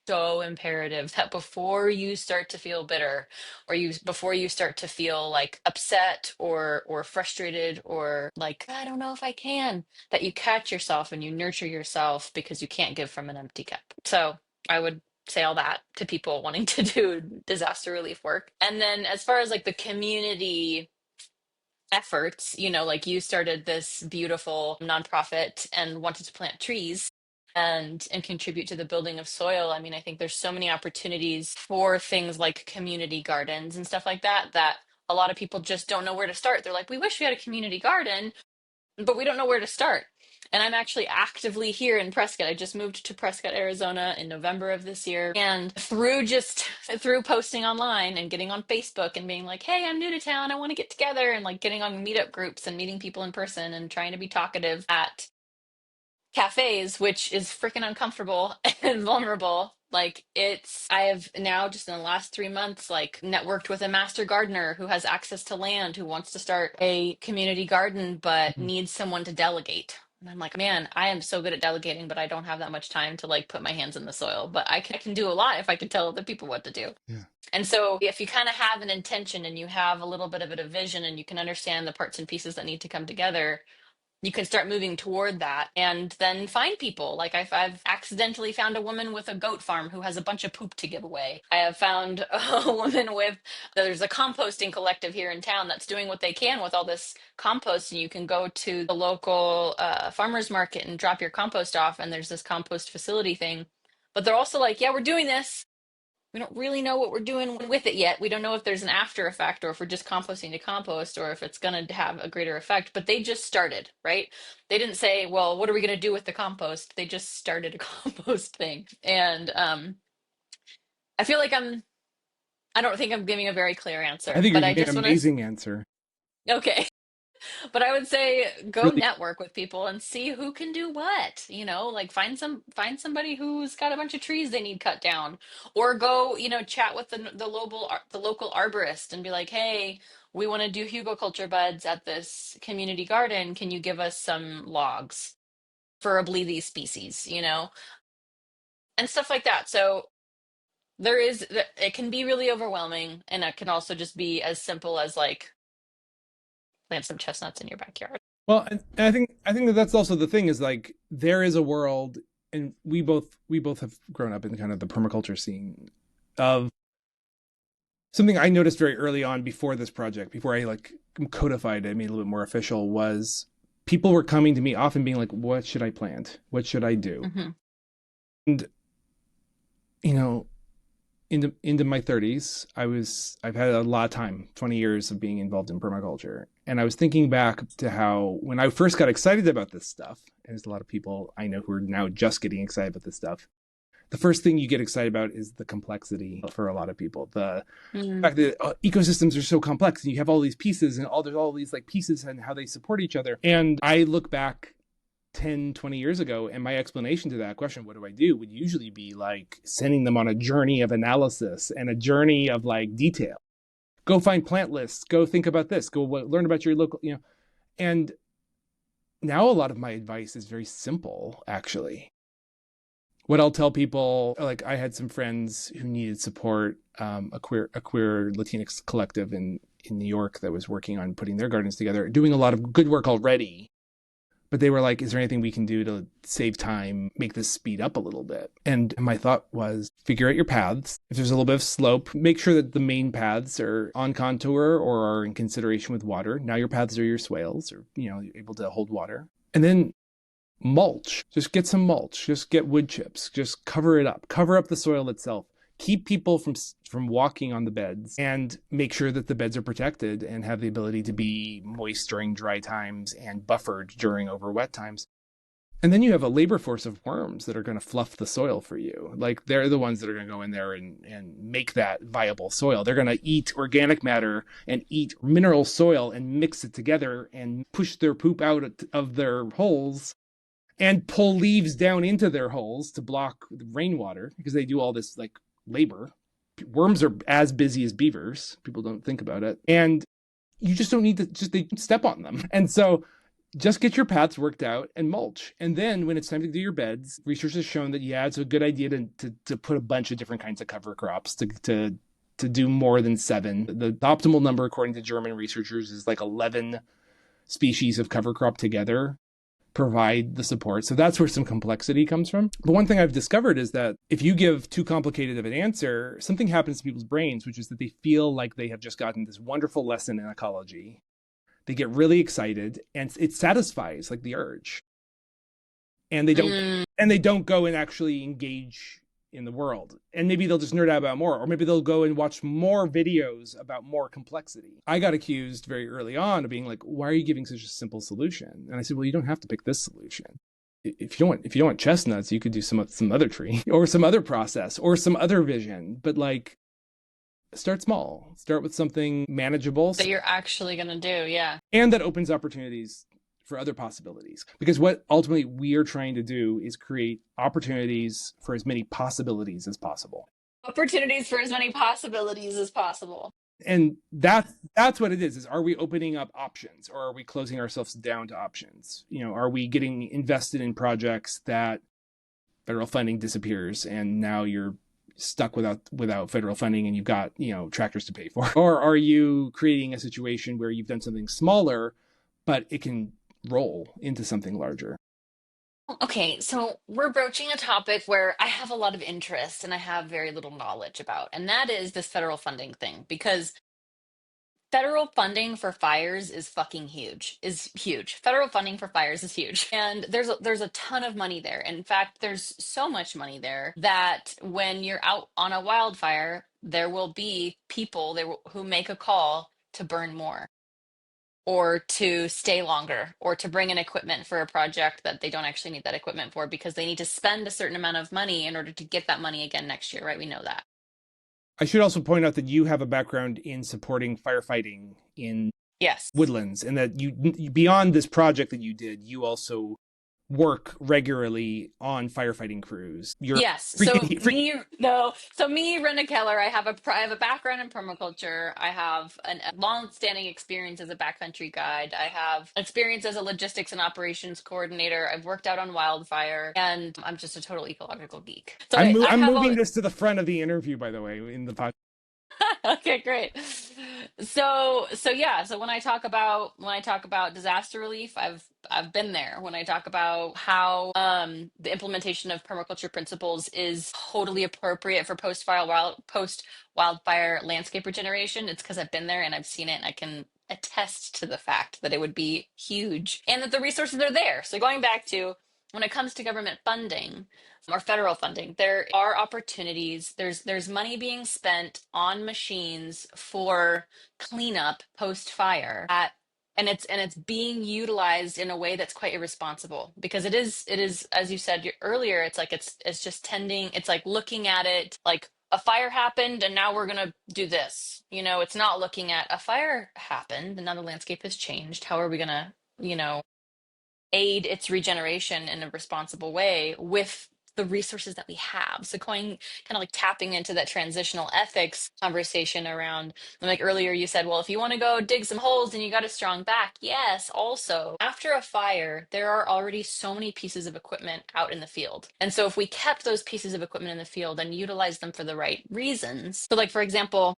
so imperative that before you start to feel bitter, or before you start to feel like upset or frustrated or like, I don't know if I can, that you catch yourself and you nurture yourself, because you can't give from an empty cup. So I would say all that to people wanting to do disaster relief work. And then as far as like the community efforts, like you started this beautiful nonprofit and wanted to plant trees and contribute to the building of soil. I mean, I think there's so many opportunities for things like community gardens and stuff like that, that a lot of people just don't know where to start. They're like, we wish we had a community garden, but we don't know where to start. And I'm actually actively here in Prescott. I just moved to Prescott, Arizona in November of this year. And through posting online and getting on Facebook and being like, hey, I'm new to town, I want to get together, and like getting on meetup groups and meeting people in person and trying to be talkative at cafes, which is freaking uncomfortable and vulnerable. Like I have now just in the last 3 months, like networked with a master gardener who has access to land, who wants to start a community garden, but needs someone to delegate. And I'm like, man, I am so good at delegating, but I don't have that much time to like put my hands in the soil. But I can do a lot if I can tell other people what to do. Yeah. And so if you kind of have an intention and you have a little bit of a vision and you can understand the parts and pieces that need to come together, you can start moving toward that and then find people. Like I've accidentally found a woman with a goat farm who has a bunch of poop to give away. I have found a woman with, there's a composting collective here in town that's doing what they can with all this compost. And you can go to the local farmers market and drop your compost off. And there's this compost facility thing. But they're also like, yeah, we're doing this. We don't really know what we're doing with it yet. We don't know if there's an after effect or if we're just composting to compost or if it's going to have a greater effect. But they just started, right? They didn't say, well, what are we going to do with the compost? They just started a compost thing. And I feel like I don't think I'm giving a very clear I answer, think you're but I giving an just want amazing answer. to, okay. But I would say go Really, network with people and see who can do what. You know, like find somebody who's got a bunch of trees they need cut down, or go, you know, chat with the local arborist and be like, hey, we want to do hugelkultur buds at this community garden. Can you give us some logs, preferably these species, you know, and stuff like that. So it can be really overwhelming, and it can also just be as simple as like plant some chestnuts in your backyard. well, and I think that that's also the thing is like there is a world, and we both have grown up in kind of the permaculture scene of something I noticed very early on before this project, before I like codified it, made it a little bit more official, was people were coming to me often being like, what should I plant? What should I do? Hmm. And, you know, into my 30s, I've had a lot of time, 20 years of being involved in permaculture. And I was thinking back to how when I first got excited about this stuff, and there's a lot of people I know who are now just getting excited about this stuff, the first thing you get excited about is the complexity for a lot of people. The Mm. fact that ecosystems are so complex and you have all these pieces and there's all these like pieces and how they support each other. And I look back 10, 20 years ago, and my explanation to that question, what do I do, would usually be like sending them on a journey of analysis and a journey of like detail. Go find plant lists, go think about this, go learn about your local, you know. And now a lot of my advice is very simple, actually. What I'll tell people, like I had some friends who needed support, a queer Latinx collective in New York that was working on putting their gardens together, doing a lot of good work already. But they were like, is there anything we can do to save time, make this speed up a little bit? And my thought was figure out your paths. If there's a little bit of slope, make sure that the main paths are on contour or are in consideration with water. Now your paths are your swales, or, you know, you're able to hold water. And then mulch. Just get some mulch. Just get wood chips. Just cover it up. Cover up the soil itself. Keep people from walking on the beds, and make sure that the beds are protected and have the ability to be moist during dry times and buffered during over wet times. And then you have a labor force of worms that are going to fluff the soil for you. Like they're the ones that are going to go in there and make that viable soil. They're going to eat organic matter and eat mineral soil and mix it together and push their poop out of their holes and pull leaves down into their holes to block rainwater, because they do all this like labor. Worms are as busy as beavers. People don't think about it. And you just don't need to they step on them. And so just get your paths worked out and mulch. And then when it's time to do your beds, research has shown that, yeah, it's a good idea to put a bunch of different kinds of cover crops to do more than 7. The optimal number, according to German researchers, is like 11 species of cover crop together provide the support. So that's where some complexity comes from. But one thing I've discovered is that if you give too complicated of an answer, something happens to people's brains, which is that they feel like they have just gotten this wonderful lesson in ecology. They get really excited and it satisfies like the urge. And Mm. they don't go and actually engage in the world. And maybe they'll just nerd out about more, or maybe they'll go and watch more videos about more complexity. I got accused very early on of being like, why are you giving such a simple solution? And I said, well, you don't have to pick this solution. If you don't want chestnuts, you could do some other tree or some other process or some other vision. But like, start small. Start with something manageable That you're actually going to do. Yeah. and that opens opportunities for other possibilities. Because what ultimately we are trying to do is create opportunities for as many possibilities as possible. Opportunities for as many possibilities as possible. And that's what it is are we opening up options, or are we closing ourselves down to options? Are we getting invested in projects that federal funding disappears and now you're stuck without federal funding and you've got tractors to pay for? Or are you creating a situation where you've done something smaller but it can roll into something larger? Okay, so we're broaching a topic where I have a lot of interest and I have very little knowledge about, and that is this federal funding thing. Because federal funding for fires is fucking huge. Is huge. Federal funding for fires is huge. And there's a ton of money there. In fact, there's so much money there that when you're out on a wildfire, there will be people who make a call to burn more or to stay longer or to bring in equipment for a project that they don't actually need that equipment for because they need to spend a certain amount of money in order to get that money again next year, right? We know that. I should also point out that you have a background in supporting firefighting in Yes. woodlands, and that you, beyond this project that you did, you also work regularly on firefighting crews. You're Yes. So me, Wrenna Keller, I have a background in permaculture. I have a long-standing experience as a backcountry guide. I have experience as a logistics and operations coordinator. I've worked out on wildfire, and I'm just a total ecological geek. So I I'm have all. moving this to the front of the interview, by the way, in the podcast. Okay, great. So yeah, so when I talk about disaster relief, I've been there. When I talk about how the implementation of permaculture principles is totally appropriate for post wildfire landscape regeneration, it's because I've been there and I've seen it and I can attest to the fact that it would be huge and that the resources are there. So going back to when it comes to government funding, or federal funding, there are opportunities. There's money being spent on machines for cleanup post fire at and it's being utilized in a way that's quite irresponsible because it is as you said earlier, it's like it's just tending, it's like looking at it like a fire happened and now we're going to do this. It's not looking at a fire happened and now the landscape has changed. How are we going to, aid its regeneration in a responsible way with the resources that we have. So going kind of like tapping into that transitional ethics conversation around, like earlier you said, well, if you want to go dig some holes and you got a strong back, yes. Also, after a fire, there are already so many pieces of equipment out in the field. And so if we kept those pieces of equipment in the field and utilized them for the right reasons, so like for example,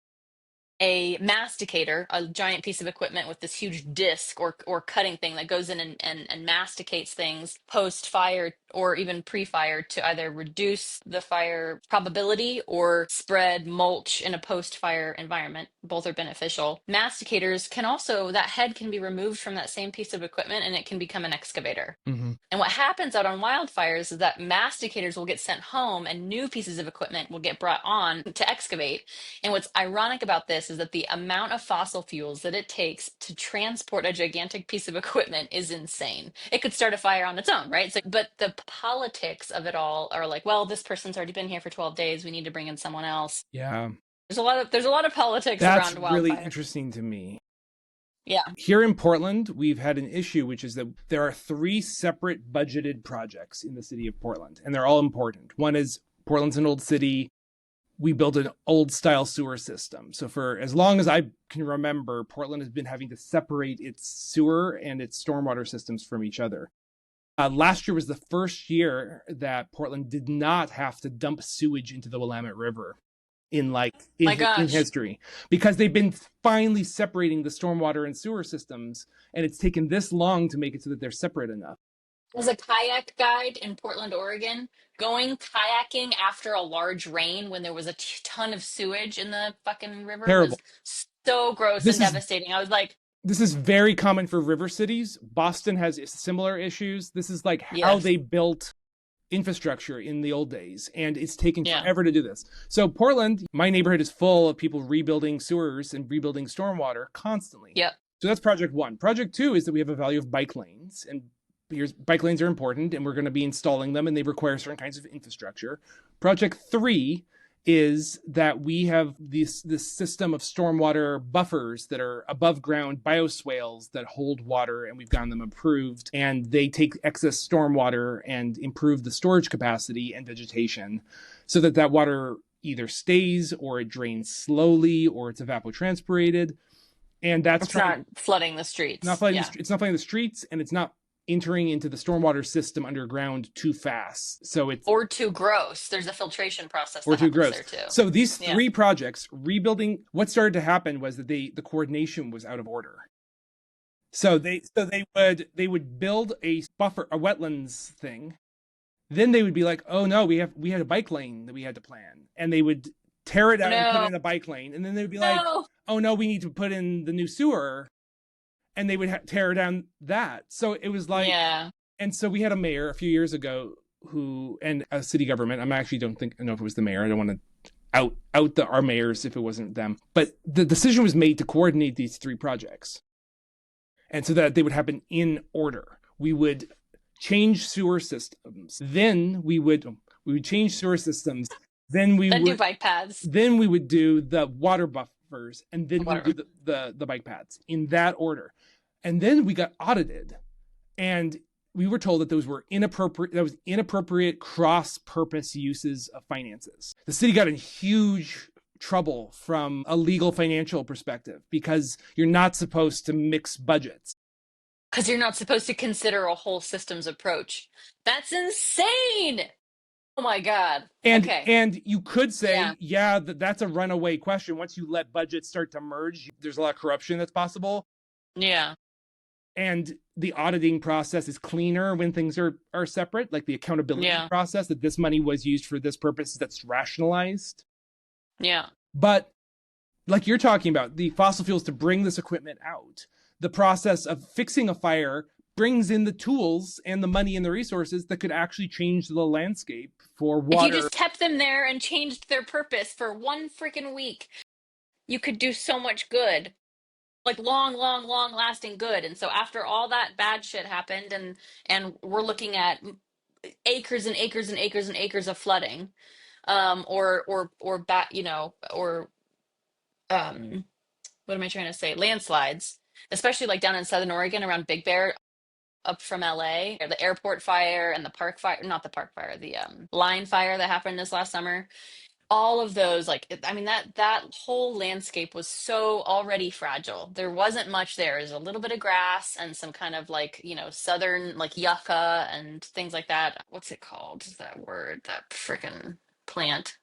a masticator, a giant piece of equipment with this huge disc or cutting thing that goes in and masticates things post fire or even pre fire to either reduce the fire probability or spread mulch in a post fire environment. Both are beneficial. Masticators can also, that head can be removed from that same piece of equipment and it can become an excavator. Mm-hmm. And what happens out on wildfires is that masticators will get sent home and new pieces of equipment will get brought on to excavate. And what's ironic about this is that the amount of fossil fuels that it takes to transport a gigantic piece of equipment is insane. It could start a fire on its own, right? So, but the politics of it all are like, well, this person's already been here for 12 days. We need to bring in someone else. Yeah, There's a lot of politics that's around really wildfire. interesting to me. Yeah. Here in Portland, we've had an issue, which is that there are 3 separate budgeted projects in the city of Portland, and they're all important. One is Portland's an old city. We built an old style sewer system. So for as long as I can remember, Portland has been having to separate its sewer and its stormwater systems from each other. Last year was the first year that Portland did not have to dump sewage into the Willamette River My in gosh. history, because they've been finally separating the stormwater and sewer systems, and it's taken this long to make it so that they're separate enough. As a kayak guide in Portland, Oregon, going kayaking after a large rain when there was a ton of sewage in the fucking river Terrible. was so gross and This is devastating. I was like, this is very common for river cities. Boston has similar issues. This is like how yes, they built infrastructure in the old days, and it's taken yeah, forever to do this. So Portland, my neighborhood is full of people rebuilding sewers and rebuilding stormwater constantly. yep, So that's project 1. Project 2 is that we have a value of bike lanes, and bike lanes are important, and we're going to be installing them, and they require certain kinds of infrastructure. Project 3 is that we have this system of stormwater buffers that are above ground bioswales that hold water, and we've gotten them approved, and they take excess stormwater and improve the storage capacity and vegetation so that water either stays or it drains slowly or it's evapotranspirated. And that's It's trying not flooding the not streets. flooding Yeah. it's not flooding the streets, and it's not entering into the stormwater system underground too fast. So it's Or too gross. There's a filtration process or that too happens gross. there too. So these Yeah. three projects, rebuilding, what started to happen was that the coordination was out of order. So they would build a buffer, a wetlands thing. Then they would be like, oh no, we had a bike lane that we had to plan, and they would tear it Oh down and put no. in a bike lane, and then they would be like, No. oh no, we need to put in the new sewer, and they would tear down that. So it was like, Yeah. and so we had a mayor a few years ago who, and a city government. I actually don't know if it was the mayor. I don't want to out our mayors if it wasn't them. But the decision was made to coordinate these three projects, and so that they would happen in order. We would change sewer systems, then we would change sewer systems, then Then do bike paths. we would do the water buffers, and then we Whatever. do the bike paths in that order. And then we got audited, and we were told that those were inappropriate cross-purpose uses of finances. The city got in huge trouble from a legal financial perspective because you're not supposed to mix budgets. Because you're not supposed to consider a whole systems approach. That's insane. Oh my God. Okay. And you could Yeah. say, yeah, that's a runaway question. Once you let budgets start to merge, there's a lot of corruption that's possible. Yeah. And the auditing process is cleaner when things are separate, like the accountability process, that this money was used for this purpose, that's rationalized. Yeah. But like you're talking about, the fossil fuels to bring this equipment out, the process of fixing a fire brings in the tools and the money and the resources that could actually change the landscape for water. If you just kept them there and changed their purpose for one freaking week, you could do so much good. Like long, long, long lasting good. And so after all that bad shit happened, and we're looking at acres and acres and acres and acres of flooding, or what am I trying to say? Landslides, especially like down in Southern Oregon around Big Bear, up from LA, or the airport fire and the park fire, not the park fire, the line fire that happened this last summer. All of those, like, I mean, that whole landscape was so already fragile. There wasn't much there. There's a little bit of grass and some kind of like, southern like yucca and things like that. What's it called? Is that word? That freaking plant?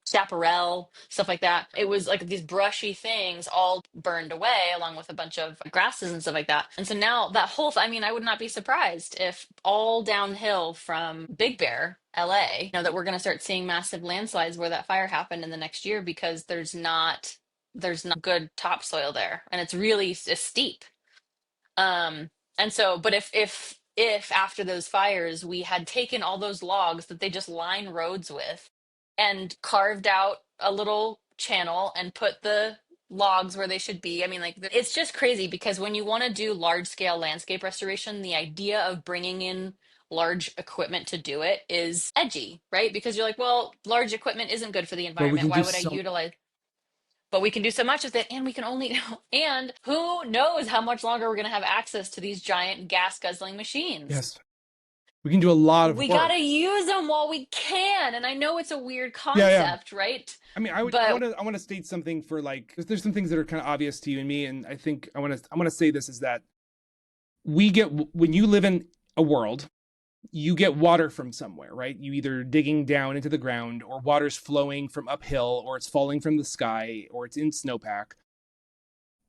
Chaparral, stuff like that. It was like these brushy things all burned away along with a bunch of grasses and stuff like that. And so now that whole, I mean, I would not be surprised if all downhill from Big Bear, LA, that we're going to start seeing massive landslides where that fire happened in the next year because there's not good topsoil there, and it's really steep. And so, but if after those fires we had taken all those logs that they just line roads with and carved out a little channel and put the logs where they should be, I mean, like, it's just crazy because when you want to do large scale landscape restoration, the idea of bringing in large equipment to do it is edgy, right? Because you're like, well, large equipment isn't good for the But we environment. can Why do would I so. utilize? But we can do so much with it, and we can only, and who knows how much longer we're going to have access to these giant gas guzzling machines. Yes, we can do a lot of We work. got to use them while we can. And I know it's a weird concept, right? I mean, I want to state something for, like, because there's some things that are kind of obvious to you and me, and I think I want to say this is that when you live in a world, you get water from somewhere, right? You either digging down into the ground, or water's flowing from uphill, or it's falling from the sky, or it's in snowpack.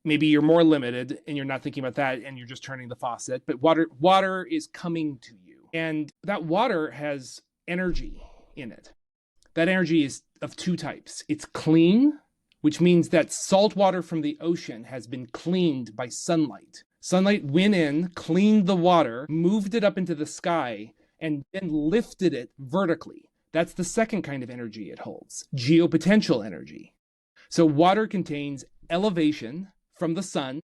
Maybe you're more limited and you're not thinking about that and you're just turning the faucet, but water is coming to you. And that water has energy in it. That energy is of two types. It's clean, which means that salt water from the ocean has been cleaned by sunlight. Sunlight went in, cleaned the water, moved it up into the sky, and then lifted it vertically. That's the second kind of energy it holds, geopotential energy. So water contains elevation from the sun,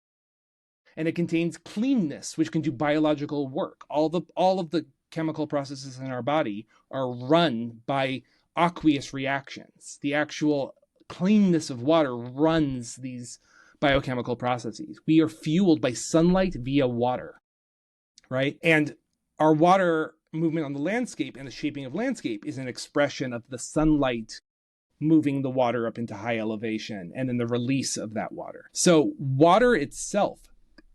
and it contains cleanness, which can do biological work. All of the chemical processes in our body are run by aqueous reactions. The actual cleanness of water runs these biochemical processes. We are fueled by sunlight via water, right? And our water movement on the landscape and the shaping of landscape is an expression of the sunlight moving the water up into high elevation and then the release of that water. So water itself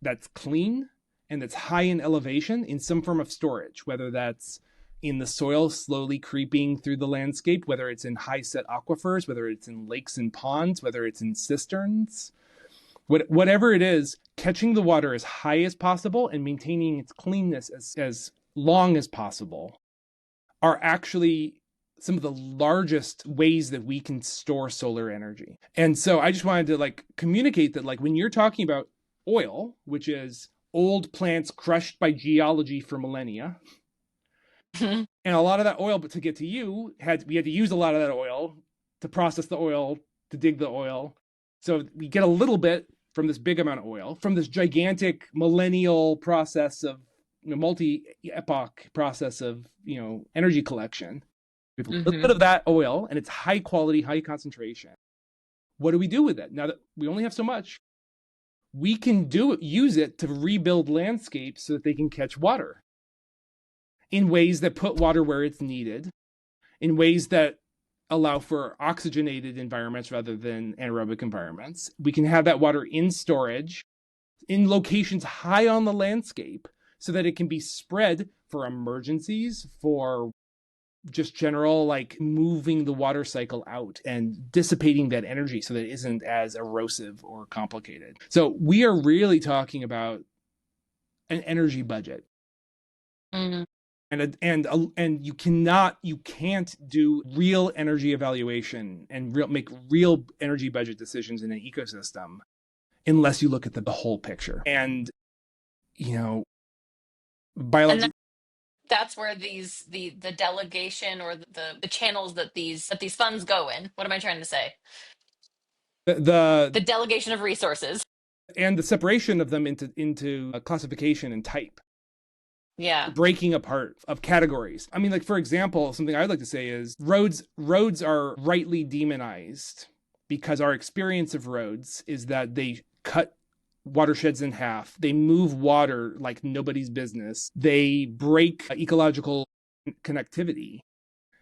that's clean and that's high in elevation in some form of storage, whether that's in the soil slowly creeping through the landscape, whether it's in high set aquifers, whether it's in lakes and ponds, whether it's in cisterns, whatever it is, catching the water as high as possible and maintaining its cleanness as long as possible are actually some of the largest ways that we can store solar energy. And so I just wanted to like communicate that like when you're talking about oil, which is old plants crushed by geology for millennia, and a lot of that oil, but to get to you, we had to use a lot of that oil to process the oil, to dig the oil. So we get a little bit from this big amount of oil, from this gigantic millennial process of multi-epoch process of energy collection. We have a little bit of that oil, and it's high quality, high concentration. What do we do with it? Now that we only have so much, we can use it to rebuild landscapes so that they can catch water in ways that put water where it's needed, in ways that allow for oxygenated environments rather than anaerobic environments. We can have that water in storage in locations high on the landscape so that it can be spread for emergencies, for just general like moving the water cycle out and dissipating that energy so that it isn't as erosive or complicated. So we are really talking about an energy budget. Mm. And you can't do real energy evaluation and make real energy budget decisions in an ecosystem unless you look at the whole picture. And biology. That's where the delegation or the channels that these funds go in. What am I trying to say? The delegation of resources and the separation of them into a classification and type. Yeah. Breaking apart of categories. I mean, like, for example, something I'd like to say is roads are rightly demonized because our experience of roads is that they cut watersheds in half. They move water like nobody's business. They break ecological connectivity.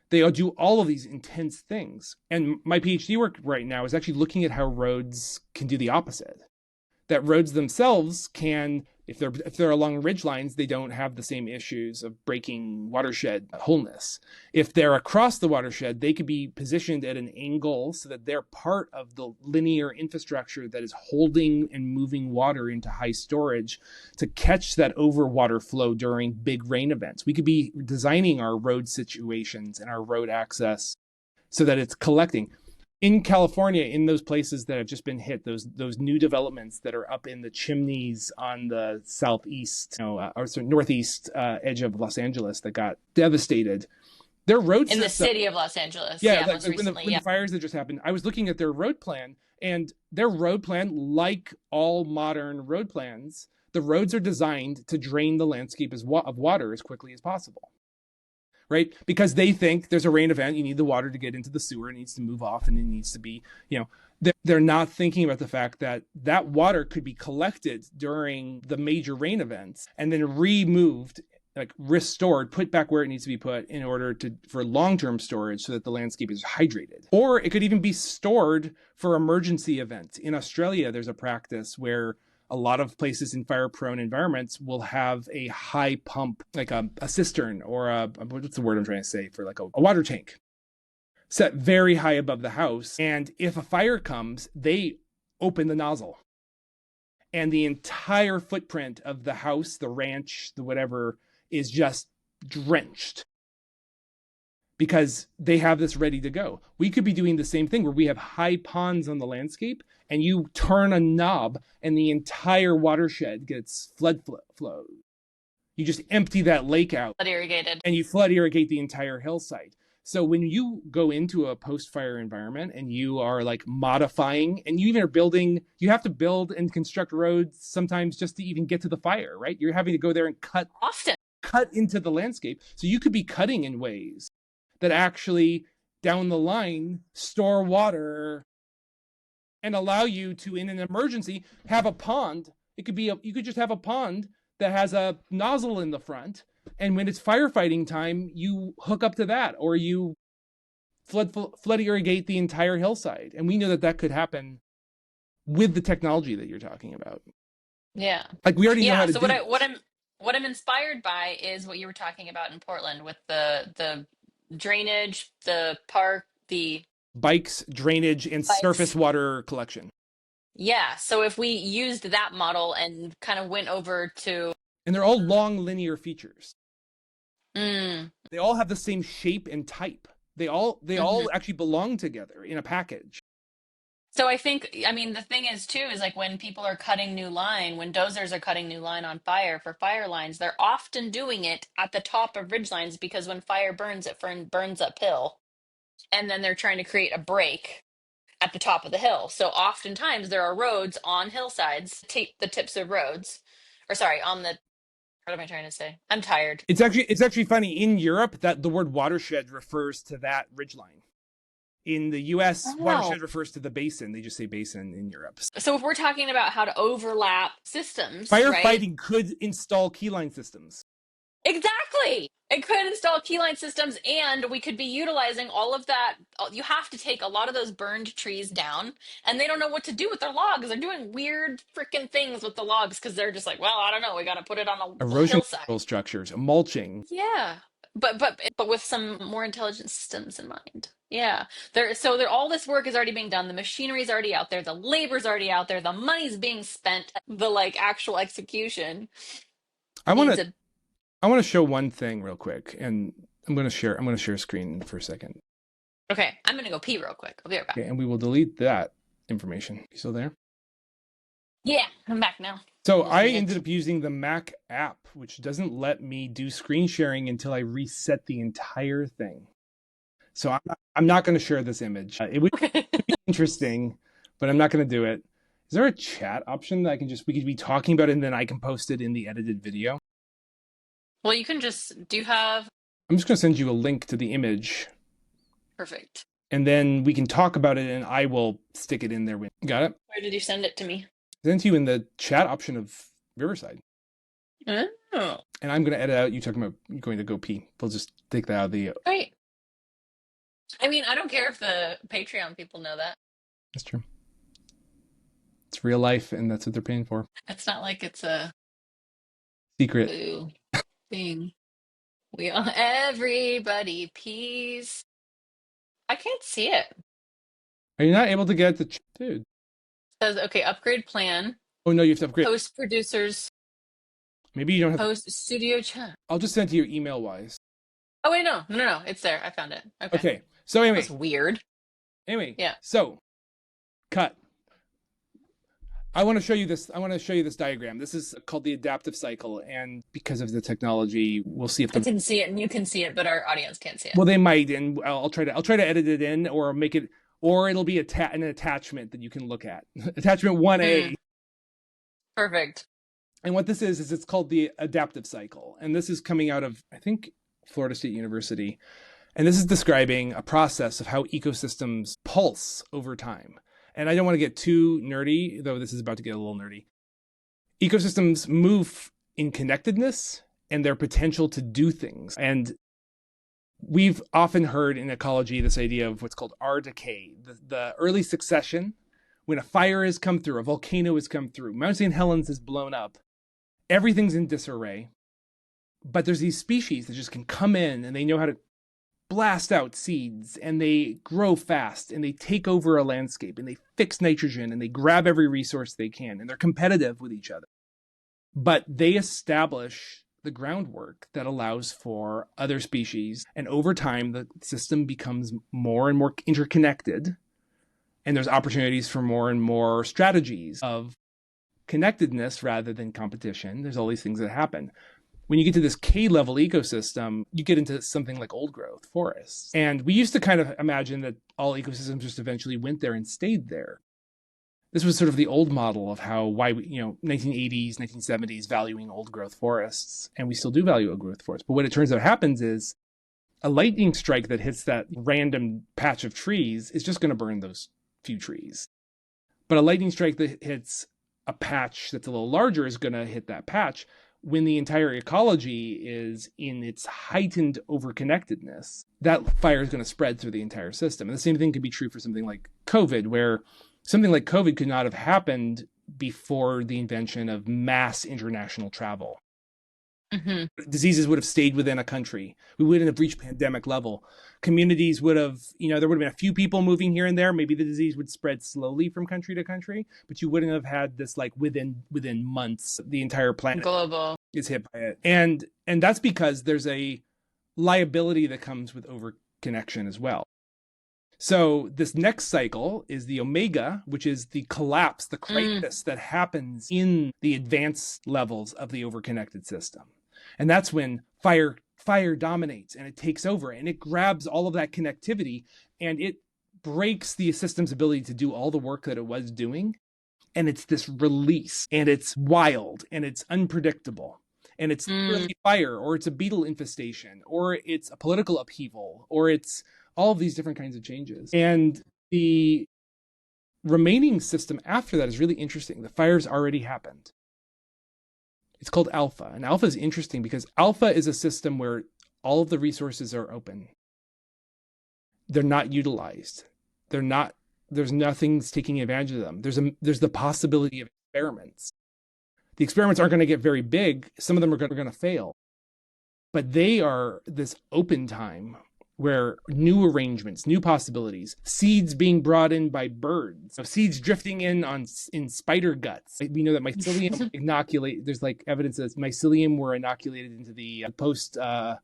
They do all of these intense things. And my PhD work right now is actually looking at how roads can do the opposite. That roads themselves can, if they're along ridge lines, they don't have the same issues of breaking watershed wholeness. If they're across the watershed, they could be positioned at an angle so that they're part of the linear infrastructure that is holding and moving water into high storage to catch that overwater flow during big rain events. We could be designing our road situations and our road access so that it's collecting. In California, in those places that have just been hit, those new developments that are up in the chimneys on the southeast, northeast edge of Los Angeles that got devastated, their road in the city of Los Angeles. Yeah, like when the fires that just happened, I was looking at their road plan, and their road plan, like all modern road plans, the roads are designed to drain the landscape of water as quickly as possible. Right? Because they think there's a rain event, you need the water to get into the sewer, it needs to move off, and it needs to be, they're not thinking about the fact that that water could be collected during the major rain events and then removed, like restored, put back where it needs to be put in order for long-term storage so that the landscape is hydrated. Or it could even be stored for emergency events. In Australia, there's a practice where a lot of places in fire-prone environments will have a high pump, like a cistern or what's the word I'm trying to say, for like a water tank set very high above the house. And if a fire comes, they open the nozzle. And the entire footprint of the house, the ranch, the whatever, is just drenched. Because they have this ready to go. We could be doing the same thing where we have high ponds on the landscape and you turn a knob and the entire watershed gets flood flow. You just empty that lake out. Flood irrigated. And you flood irrigate the entire hillside. So when you go into a post-fire environment and you are like modifying, and you even are building, you have to build and construct roads sometimes just to even get to the fire, right? You're having to go there and cut into the landscape. So you could be cutting in ways that actually down the line store water and allow you to, in an emergency, have a pond. It could be you could just have a pond that has a nozzle in the front, and when it's firefighting time, you hook up to that, or you flood irrigate the entire hillside. And we know that that could happen with the technology that you're talking about. Yeah. Like we already know how Yeah. to So do this. what I'm inspired by is what you were talking about in Portland with the drainage, the park, the Bikes, drainage, and surface bikes. water collection. Yeah. So if we used that model and kind of went over to And they're all long linear features. mm, They all have the same shape and type. They all mhm. actually belong together in a package. So I think, I mean, the thing is too, is like when people are cutting new line, when dozers are cutting new line on fire for fire lines, they're often doing it at the top of ridge lines because when fire burns, it burns uphill. And then they're trying to create a break at the top of the hill. So oftentimes there are roads on hillsides, the tips of roads, or sorry, on the, what am I trying to say? I'm tired. It's actually funny in Europe that the word watershed refers to that ridgeline. In the US, Oh. watershed refers to the basin. They just say basin in Europe. So if we're talking about how to overlap systems, right? Firefighting could install keyline systems. Exactly. It could install keyline systems, and we could be utilizing all of that. You have to take a lot of those burned trees down, and they don't know what to do with their logs. They're doing weird freaking things with the logs because they're just like, well, I don't know. We got to put it on a Erosion control hillside. structures, mulching. Yeah, but with some more intelligent systems in mind. Yeah, there all this work is already being done. The machinery is already out there. The labor's already out there. The money's being spent. The like actual execution I want needs to a. I want to show one thing real quick, and I'm going to share screen for a second. Okay, I'm gonna go pee real quick. I'll be right back. Okay, and we will delete that information. You still there? Yeah, I'm back now. So Just I needed ended up using the Mac app, which doesn't let me do screen sharing until I reset the entire thing. So I'm not going to share this image. It would to. be interesting, but I'm not going to do it. Is there a chat option that we could be talking about it and then I can post it in the edited video? Well, you can just. Do you have? I'm just going to send you a link to the image Perfect. and then we can talk about it and I will stick it in there. Got it? Where did you send it to me? Send it to you in the chat option of Riverside. Oh, And I'm going to edit out you talking about going to go pee. We'll just take that out of the. great. I mean, I don't care if the Patreon people know that. That's true. It's real life, and that's what they're paying for. It's not like it's a Secret. boo thing. We all, everybody pees. I can't see it. Are you not able to get the dude? It says okay, upgrade plan, Oh no, you have to upgrade. post producers, Maybe you don't have. post studio chat. I'll just send it to your email wise. Oh wait, no, it's there. I found it. Okay, Okay. So that's anyway, weird. anyway. Yeah. So, cut. I want to show you this. I want to show you this diagram. This is called the adaptive cycle, and because of the technology, we'll see if I the. can see it and you can see it, but our audience can't see it. Well, they might, and I'll try to edit it in, or make it, or it'll be an attachment that you can look at. Attachment 1A. Perfect. And what this is it's called the adaptive cycle. And this is coming out of, I think, Florida State University. And this is describing a process of how ecosystems pulse over time. And I don't want to get too nerdy, though this is about to get a little nerdy. Ecosystems move in connectedness and their potential to do things. And we've often heard in ecology this idea of what's called R decay, the early succession. When a fire has come through, a volcano has come through, Mount St. Helens is blown up, everything's in disarray. But there's these species that just can come in and they know how to blast out seeds and they grow fast and they take over a landscape and they fix nitrogen and they grab every resource they can and they're competitive with each other. But they establish the groundwork that allows for other species. And over time, the system becomes more and more interconnected. And there's opportunities for more and more strategies of connectedness rather than competition. There's all these things that happen. When you get to this K-level ecosystem, you get into something like old growth forests. And we used to kind of imagine that all ecosystems just eventually went there and stayed there. This was sort of the old model of why we, 1980s, 1970s, valuing old growth forests. And we still do value old growth forests. But what it turns out happens is a lightning strike that hits that random patch of trees is just going to burn those few trees. But a lightning strike that hits a patch that's a little larger is going to hit that patch. when the entire ecology is in its heightened overconnectedness, that fire is going to spread through the entire system. And the same thing could be true for something like COVID, where something like COVID could not have happened before the invention of mass international travel. Hmm. Diseases would have stayed within a country. We wouldn't have reached pandemic level. Communities would have, there would have been a few people moving here and there. Maybe the disease would spread slowly from country to country, but you wouldn't have had this like within months, the entire planet Global. is hit by it. And that's because there's a liability that comes with overconnection as well. So this next cycle is the omega, which is the collapse, the crisis that happens in the advanced levels of the overconnected system. And that's when fire dominates and it takes over and it grabs all of that connectivity and it breaks the system's ability to do all the work that it was doing. And it's this release and it's wild and it's unpredictable. And it's really fire, or it's a beetle infestation, or it's a political upheaval, or it's all of these different kinds of changes. And the remaining system after that is really interesting. The fire's already happened. It's called alpha. And alpha is interesting because alpha is a system where all of the resources are open. They're not utilized. There's nothing's taking advantage of them. There's the possibility of experiments. The experiments aren't going to get very big. Some of them are going to fail. But they are this open time where new arrangements, new possibilities, seeds being brought in by birds, seeds drifting in spider guts. We know that mycelium there's like evidence that mycelium were inoculated into the post Mount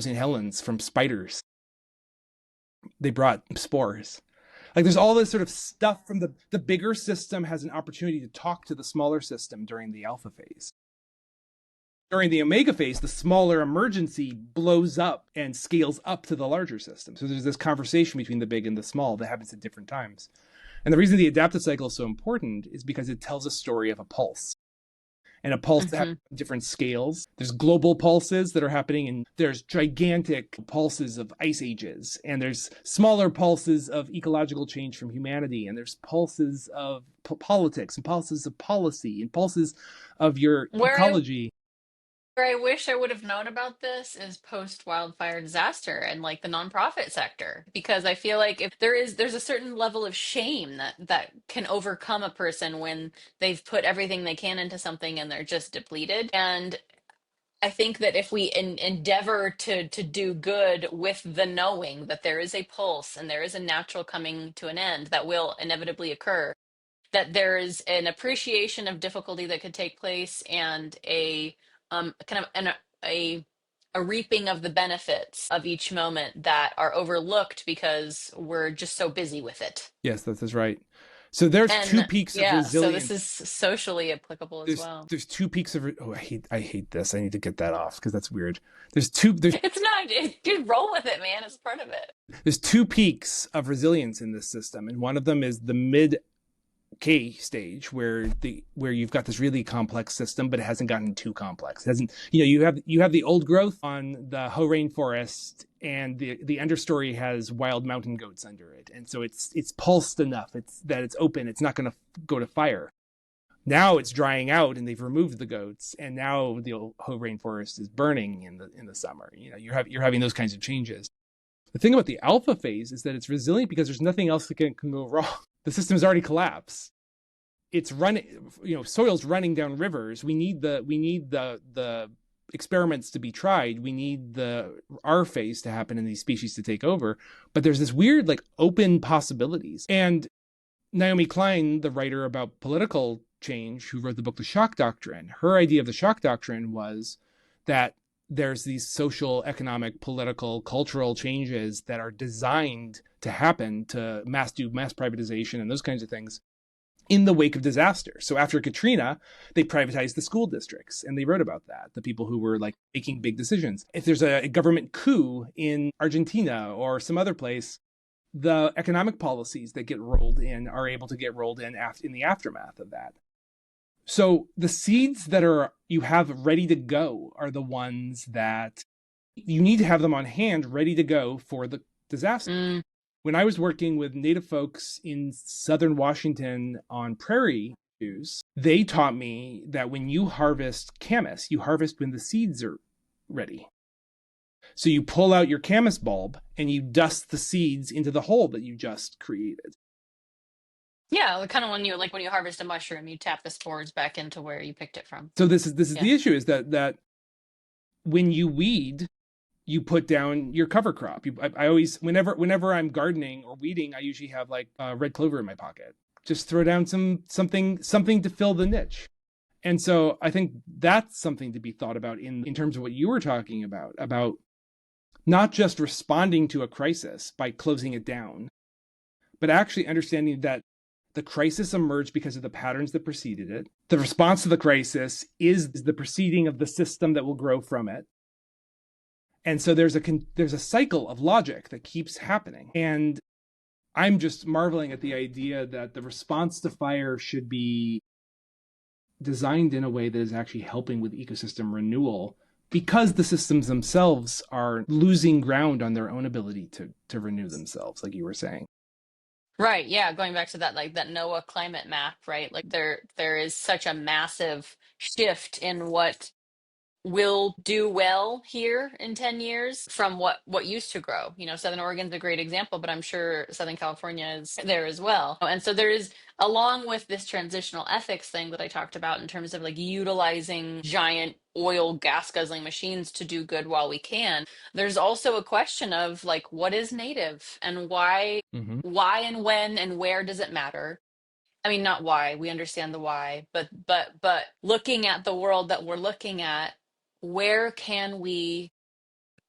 St. Helens from spiders. They brought spores. Like there's all this sort of stuff from the bigger system has an opportunity to talk to the smaller system during the alpha phase. During the omega phase, the smaller emergency blows up and scales up to the larger system. So there's this conversation between the big and the small that happens at different times. And the reason the adaptive cycle is so important is because it tells a story of a pulse. And a pulse that has different scales. There's global pulses that are happening, and there's gigantic pulses of ice ages, and there's smaller pulses of ecological change from humanity, and there's pulses of politics, and pulses of policy, and pulses of your ecology. Where I wish I would have known about this is post wildfire disaster and like the nonprofit sector, because I feel like if there's a certain level of shame that can overcome a person when they've put everything they can into something and they're just depleted. And I think that if we endeavor to do good with the knowing that there is a pulse and there is a natural coming to an end that will inevitably occur, that there is an appreciation of difficulty that could take place and a kind of a reaping of the benefits of each moment that are overlooked because we're just so busy with it. Yes, that's right. So there's two And peaks of yeah, so resilience. this is socially applicable as well. There's two peaks of I hate this. I need to get that off because that's weird. There's It's not, dude, roll with it, man. It's part of it. There's two peaks of resilience in this system, and one of them is the mid K stage where you've got this really complex system, but it hasn't gotten too complex. It hasn't, you have the old growth on the Hoh rainforest, and the understory has wild mountain goats under it, and so it's pulsed enough. It's open. It's not going to go to fire. Now it's drying out, and they've removed the goats, and now the Hoh rainforest is burning in the summer. You're having those kinds of changes. The thing about the alpha phase is that it's resilient because there's nothing else that can go wrong. The system's already collapsed. It's running, soil's running down rivers. We need the experiments to be tried. We need the R phase to happen and these species to take over. But there's this weird, like, open possibilities. And Naomi Klein, the writer about political change, who wrote the book The Shock Doctrine, her idea of the shock doctrine was that there's these social, economic, political, cultural changes that are designed to happen to do mass privatization and those kinds of things in the wake of disaster. So after Katrina, they privatized the school districts, and they wrote about that, the people who were like making big decisions. If there's a government coup in Argentina or some other place, the economic policies that get rolled in are able to get rolled in the aftermath of that. So the seeds that you have ready to go are the ones that you need to have them on hand, ready to go for the disaster. When I was working with Native folks in southern Washington on prairie they taught me that when you harvest camas, you harvest when the seeds are ready. So you pull out your camas bulb and you dust the seeds into the hole that you just created. Yeah, kind of when you harvest a mushroom, you tap the spores back into where you picked it from. So this is Yeah. the issue, is that when you weed, you put down your cover crop. I always, whenever I'm gardening or weeding, I usually have like red clover in my pocket. Just throw down something to fill the niche. And so I think that's something to be thought about in terms of what you were talking about not just responding to a crisis by closing it down, but actually understanding that the crisis emerged because of the patterns that preceded it. The response to the crisis is the proceeding of the system that will grow from it. And so there's a cycle of logic that keeps happening. And I'm just marveling at the idea that the response to fire should be designed in a way that is actually helping with ecosystem renewal, because the systems themselves are losing ground on their own ability to renew themselves, like you were saying. Right, yeah, going back to that like that NOAA climate map, right? Like there is such a massive shift in what will do well here in 10 years from what used to grow. Southern Oregon's a great example, but I'm sure Southern California is there as well. And so there is, along with this transitional ethics thing that I talked about in terms of like utilizing giant oil gas guzzling machines to do good while we can, there's also a question of like what is native and Mm-hmm. why and when and where does it matter? I mean, not why, we understand the why, but looking at the world that we're looking at, where can we,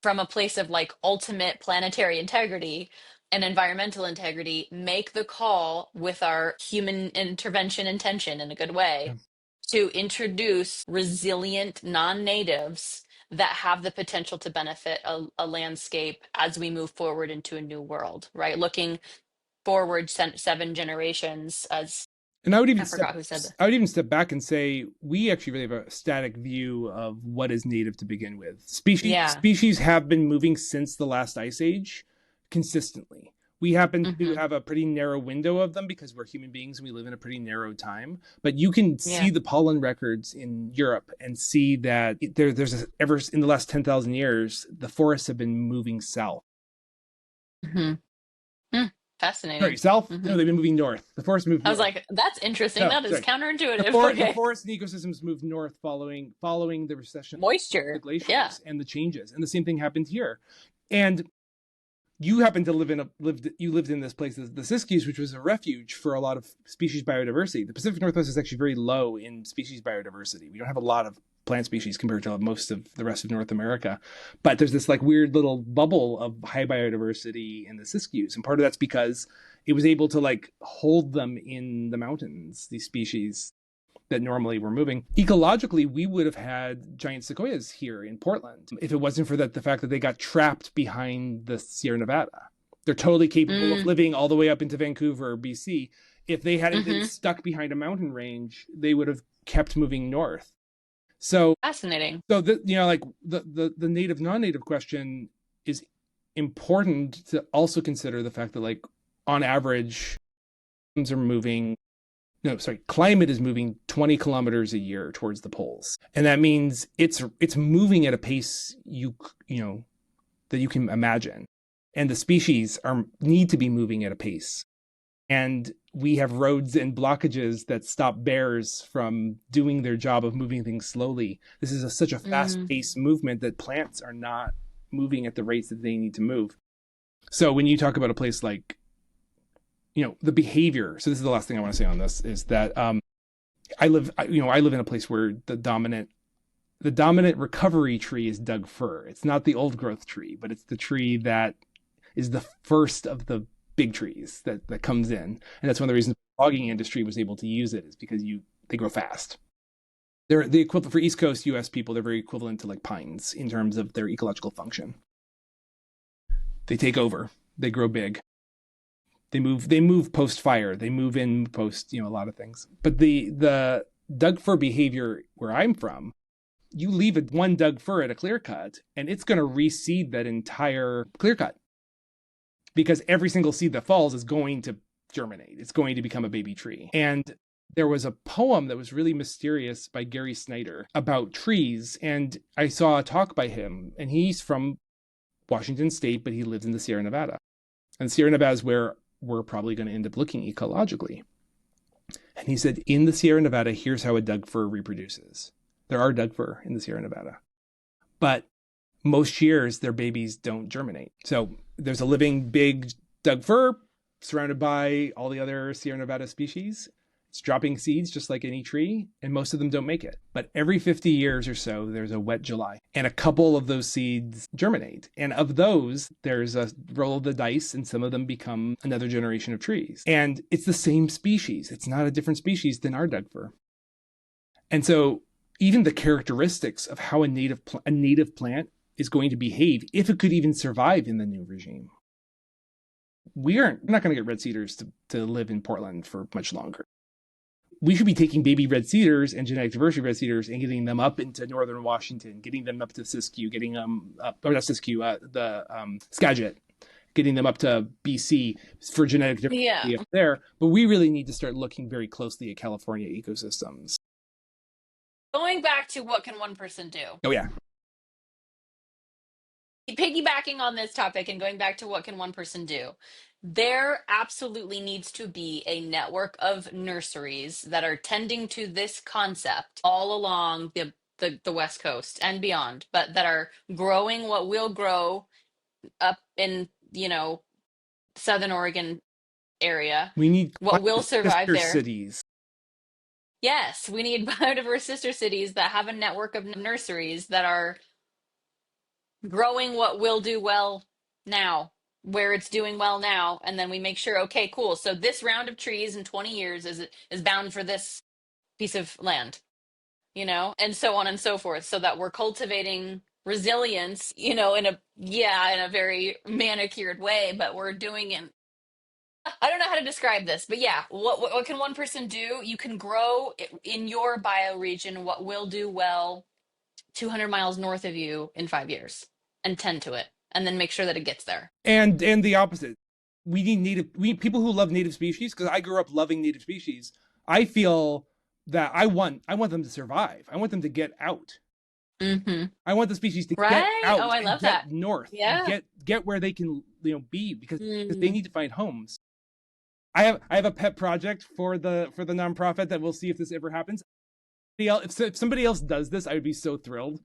from a place of like ultimate planetary integrity and environmental integrity, make the call with our human intervention intention in a good way Yeah. to introduce resilient non-natives that have the potential to benefit a landscape as we move forward into a new world, right? Looking forward 7 generations, as And I forgot who said that. I would even step back and say we actually really have a static view of what is native to begin with. Yeah. Species have been moving since the last ice age consistently. We happen to Hmm. have a pretty narrow window of them because we're human beings and we live in a pretty narrow time. But you can see Yeah. the pollen records in Europe and see that ever in the last 10,000 years, the forests have been moving south. Hmm. Sorry, Fascinating. south? Hmm. No, they've been moving north. The forest moved I was north. like, that's interesting. No, That is sorry. counterintuitive. The Okay. forest and ecosystems moved north following the recession, the Moisture. Yeah. glaciers, and the changes. And the same thing happened here. And you happen to lived in this place, the Siskiyous, which was a refuge for a lot of species biodiversity. The Pacific Northwest is actually very low in species biodiversity. We don't have a lot of plant species compared to most of the rest of North America, but there's this like weird little bubble of high biodiversity in the Siskiyous, and part of that's because it was able to like hold them in the mountains, these species that normally were moving. Ecologically, we would have had giant sequoias here in Portland if it wasn't for the fact that they got trapped behind the Sierra Nevada. They're totally capable of Mm. living all the way up into Vancouver, BC. If they hadn't been Hmm. stuck behind a mountain range, they would have kept moving north. So, Fascinating. like the native non-native question is important to also consider the fact that like on average, are moving no, sorry, climate is moving 20 kilometers a year towards the poles. And that means it's moving at a pace that you can imagine. And the species need to be moving at a pace. And we have roads and blockages that stop bears from doing their job of moving things slowly. This is such a Mm. fast-paced movement that plants are not moving at the rates that they need to move. So when you talk about a place like the behavior. So this is the last thing I want to say on this is that I live in a place where the dominant recovery tree is Doug fir. It's not the old growth tree, but it's the tree that is the first of the big trees that comes in, and that's one of the reasons the logging industry was able to use it, is because they grow fast. They're the equivalent for East Coast U.S. people. They're very equivalent to like pines in terms of their ecological function. They take over. They grow big. They move post fire. They move in post, a lot of things. But the Doug fir behavior where I'm from, you leave one Doug fir at a clear cut and it's going to reseed that entire clear cut, because every single seed that falls is going to germinate. It's going to become a baby tree. And there was a poem that was really mysterious by Gary Snyder about trees. And I saw a talk by him, and he's from Washington State, but he lives in the Sierra Nevada. And Sierra Nevada is where we're probably going to end up looking ecologically. And he said, in the Sierra Nevada, here's how a Doug fir reproduces. There are Doug fir in the Sierra Nevada. But most years, their babies don't germinate. So there's a living big Doug fir surrounded by all the other Sierra Nevada species. It's dropping seeds just like any tree, and most of them don't make it. But every 50 years or so, there's a wet July, and a couple of those seeds germinate. And of those, there's a roll of the dice, and some of them become another generation of trees. And it's the same species. It's not a different species than our Doug fir. And so even the characteristics of how a native plant is going to behave, if it could even survive in the new regime. We're not going to get red cedars to live in Portland for much longer. We should be taking baby red cedars and genetic diversity red cedars and getting them up into northern Washington, getting them up to Siskiyou, getting them up, or not Siskiyou, Skagit, getting them up to BC for genetic diversity up there. But we really need to start looking very closely at California ecosystems. Going back to what can one person do? Oh, yeah. Piggybacking on this topic and going back to what can one person do, there absolutely needs to be a network of nurseries that are tending to this concept all along the West Coast and beyond, but that are growing what will grow up in, Southern Oregon area. We need what will survive there. cities. Yes, we need biodiverse sister cities that have a network of nurseries that are growing what will do well now, where it's doing well now, and then we make sure, okay, cool. So this round of trees in 20 years is bound for this piece of land, and so on and so forth, so that we're cultivating resilience, in a very manicured way, but we're doing it. I don't know how to describe this, but yeah, what can one person do? You can grow in your bioregion what will do well 200 miles north of you in 5 years and tend to it and then make sure that it gets there. And the opposite. We need people who love native species, because I grew up loving native species. I feel that I want them to survive. I want them to get out. Mm-hmm. I want the species to get out. Oh, I love that. North. Yeah. Get where they can be, because they need to find homes. I have a pet project for the nonprofit that we'll see if this ever happens. If somebody else does this, I would be so thrilled.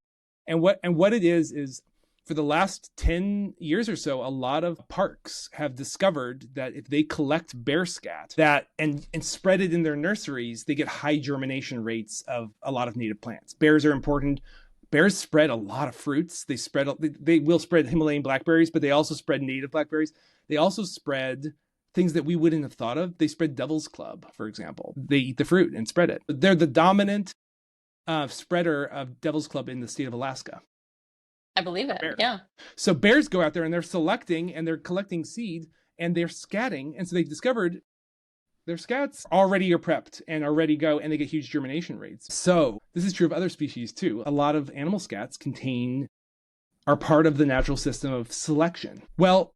And what it is for the last 10 years or so, a lot of parks have discovered that if they collect bear scat and spread it in their nurseries, they get high germination rates of a lot of native plants. Bears are important. Bears spread a lot of fruits. They will spread Himalayan blackberries, but they also spread native blackberries. They also spread things that we wouldn't have thought of. They spread devil's club, for example. They eat the fruit and spread it. They're the dominant spreader of devil's club in the state of Alaska. I believe it. Bears. Yeah. So bears go out there and they're selecting and they're collecting seed and they're scatting. And so they've discovered their scats already are prepped and are ready to go, and they get huge germination rates. So this is true of other species too. A lot of animal scats are part of the natural system of selection. Well,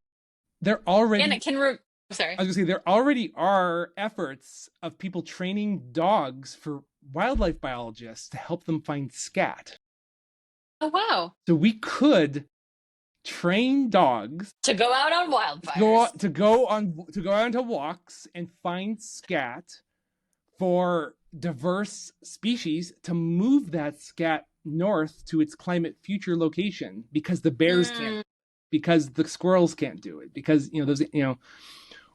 they're already... And it can... Sorry. I was going to say, there already are efforts of people training dogs for wildlife biologists to help them find scat. Oh, wow. So we could train dogs to go out on wildfires, to go out into walks and find scat for diverse species, to move that scat north to its climate future location, because the bears can't, because the squirrels can't do it, because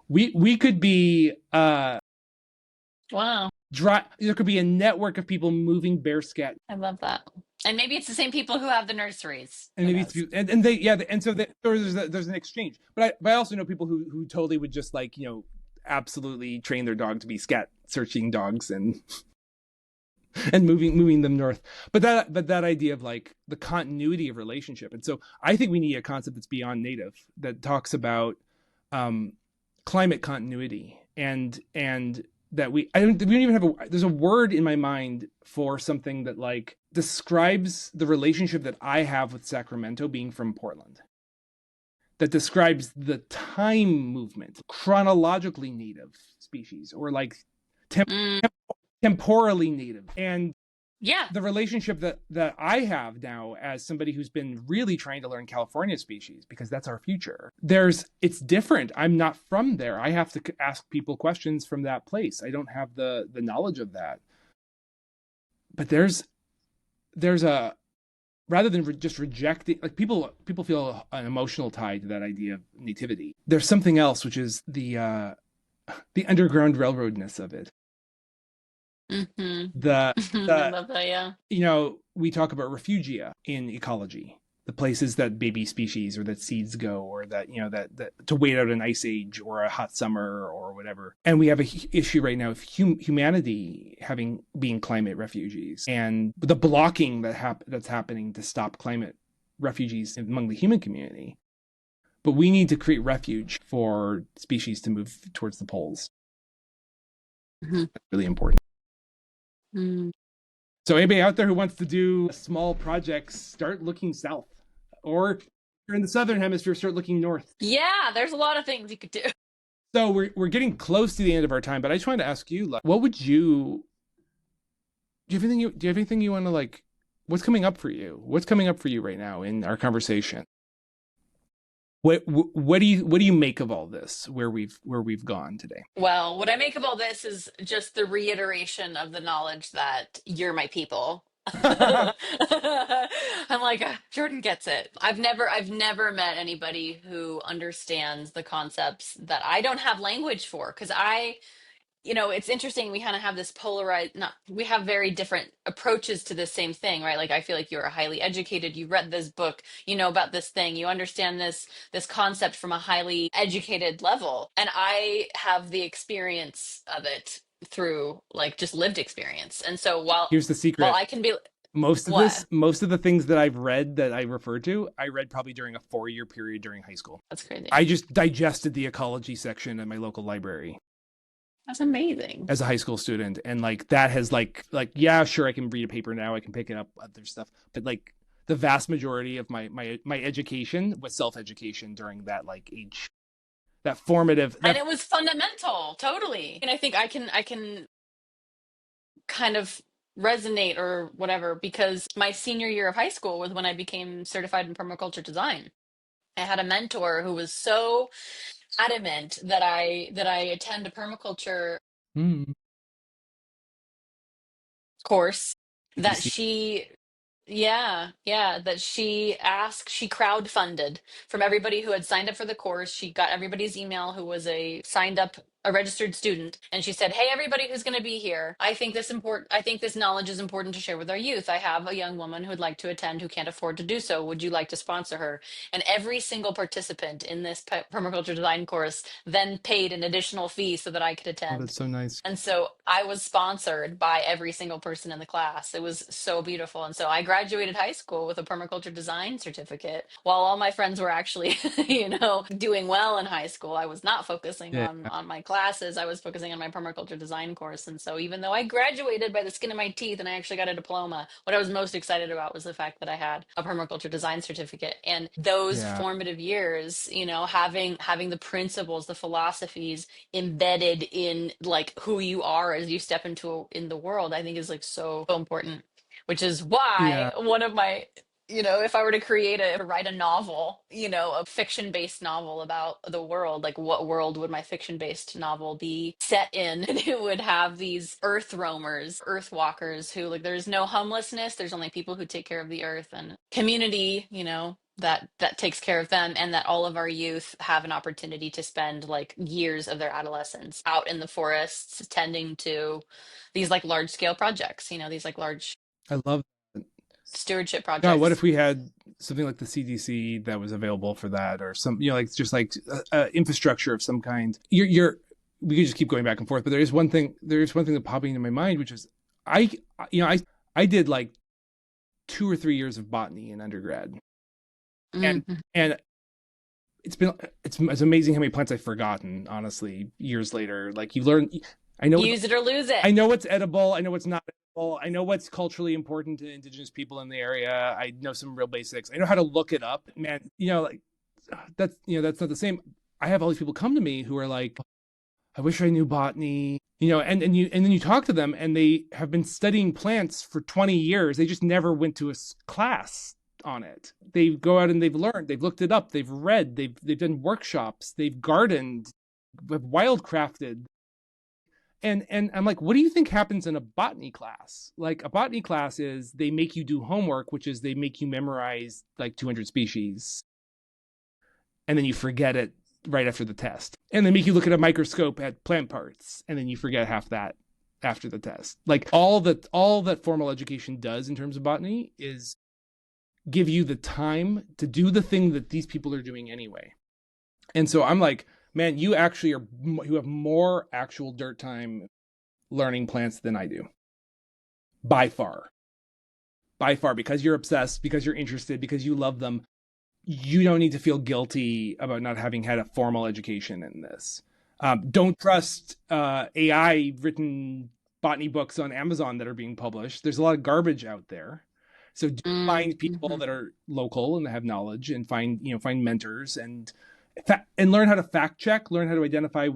we could be wow. There could be a network of people moving bear scat. I love that. And maybe it's the same people who have the nurseries. And maybe so there's an exchange. But I also know people who totally would just absolutely train their dog to be scat searching dogs and moving them north. But that idea of the continuity of relationship. And so I think we need a concept that's beyond native, that talks about climate continuity and that we don't even have there's a word in my mind for something that describes the relationship that I have with Sacramento, being from Portland, that describes the time movement, chronologically native species, or temporally native. And Yeah. the relationship that I have now as somebody who's been really trying to learn California species, because that's our future. It's different. I'm not from there. I have to ask people questions from that place. I don't have the knowledge of that. But there's a rather than just rejecting, like people feel an emotional tie to that idea of nativity. There's something else, which is the underground railroadness of it. Hmm. The I the love that. Yeah. we talk about refugia in ecology, the places that baby species or that seeds go, or that that to wait out an ice age or a hot summer or whatever. And we have a issue right now of humanity being climate refugees, and the blocking that's happening to stop climate refugees among the human community. But we need to create refuge for species to move towards the poles. Hmm. That's really important. Mm. So anybody out there who wants to do small projects, start looking south. Or if you're in the southern hemisphere, start looking north. Yeah, there's a lot of things you could do. So we're getting close to the end of our time, but I just wanted to ask you, like, what would you do you have anything you want to, like, what's coming up for you? What's coming up for you right now in our conversation? What do you make of all this, where we've gone today? Well, what I make of all this is just the reiteration of the knowledge that you're my people. I'm like, Jordan gets it. I've never met anybody who understands the concepts that I don't have language for. Because it's interesting. We kind of have this polarized, not, we have very different approaches to this same thing, right? Like, I feel like you're a highly educated, you read this book, you know about this thing, you understand this concept from a highly educated level. And I have the experience of it through like just lived experience. And so Here's the while secret. I can be Most what? of the things that I've read that I refer to, I read probably during a 4-year period during high school. That's crazy. I just digested the ecology section at my local library That's amazing. as a high school student, and like that has yeah, sure, I can read a paper now, I can pick it up other stuff, but like the vast majority of my education was self-education during that like age, that formative And that it was fundamental, totally. And I think I can kind of resonate or whatever because my senior year of high school was when I became certified in permaculture design. I had a mentor who was so adamant that I attend a permaculture mm, course that DC. she yeah, that she crowdfunded from everybody who had signed up for the course. She got everybody's email who was a registered student, and she said, "Hey, everybody who's going to be here, I think this knowledge is important to share with our youth. I have a young woman who would like to attend who can't afford to do so. Would you like to sponsor her?" And every single participant in this permaculture design course then paid an additional fee so that I could Oh, attend. that's so nice. And so I was sponsored by every single person in the class. It was so beautiful. And so I graduated high school with a permaculture design certificate while all my friends were actually, doing well in high school. I was not focusing Yeah, on my classes. I was focusing on my permaculture design course. And so even though I graduated by the skin of my teeth and I actually got a diploma, what I was most excited about was the fact that I had a permaculture design certificate. And those yeah, formative years, having the principles, the philosophies embedded in like who you are as you step in the world, I think is like so important, which is why yeah. one of my if I were to write a novel, a fiction based novel about the world, like what world would my fiction based novel be set in? And it would have these earth roamers, earth walkers who like there's no homelessness, there's only people who take care of the earth and community, that takes care of them, and that all of our youth have an opportunity to spend like years of their adolescence out in the forests tending to these like large scale projects, these like large I love that. stewardship God, what if projects. we had something like the CDC that was available for that, or some, like just like infrastructure of some kind? We could just keep going back and forth, but there is one thing that popping into my mind, which is I, I did like 2 or 3 years of botany in undergrad, and Mhm. and it's amazing how many plants I've forgotten, honestly, years later. Like you learn, I know Use it or lose it. I know what's edible. I know what's not edible. I know what's culturally important to indigenous people in the area. I know some real basics. I know how to look it up. Man, like that's not the same. I have all these people come to me who are like, I wish I knew botany. And then you talk to them and they have been studying plants for 20 years. They just never went to a class on it. They go out and they've learned, they've looked it up, they've read, they've done workshops, they've gardened, wildcrafted. And I'm like, what do you think happens in a botany class? Like a botany class is they make you do homework, which is they make you memorize like 200 species and then you forget it right after the test. And they make you look at a microscope at plant parts, and then you forget half that after the test. Like all that formal education does in terms of botany is give you the time to do the thing that these people are doing anyway. And so I'm like, man, you have more actual dirt time learning plants than I do. By far. By far, because you're obsessed, because you're interested, because you love them, you don't need to feel guilty about not having had a formal education in this. Don't trust AI written botany books on Amazon that are being published. There's a lot of garbage out there. So do find people Mm-hmm. that are local and have knowledge, and find mentors and learn how to fact check, learn how to identify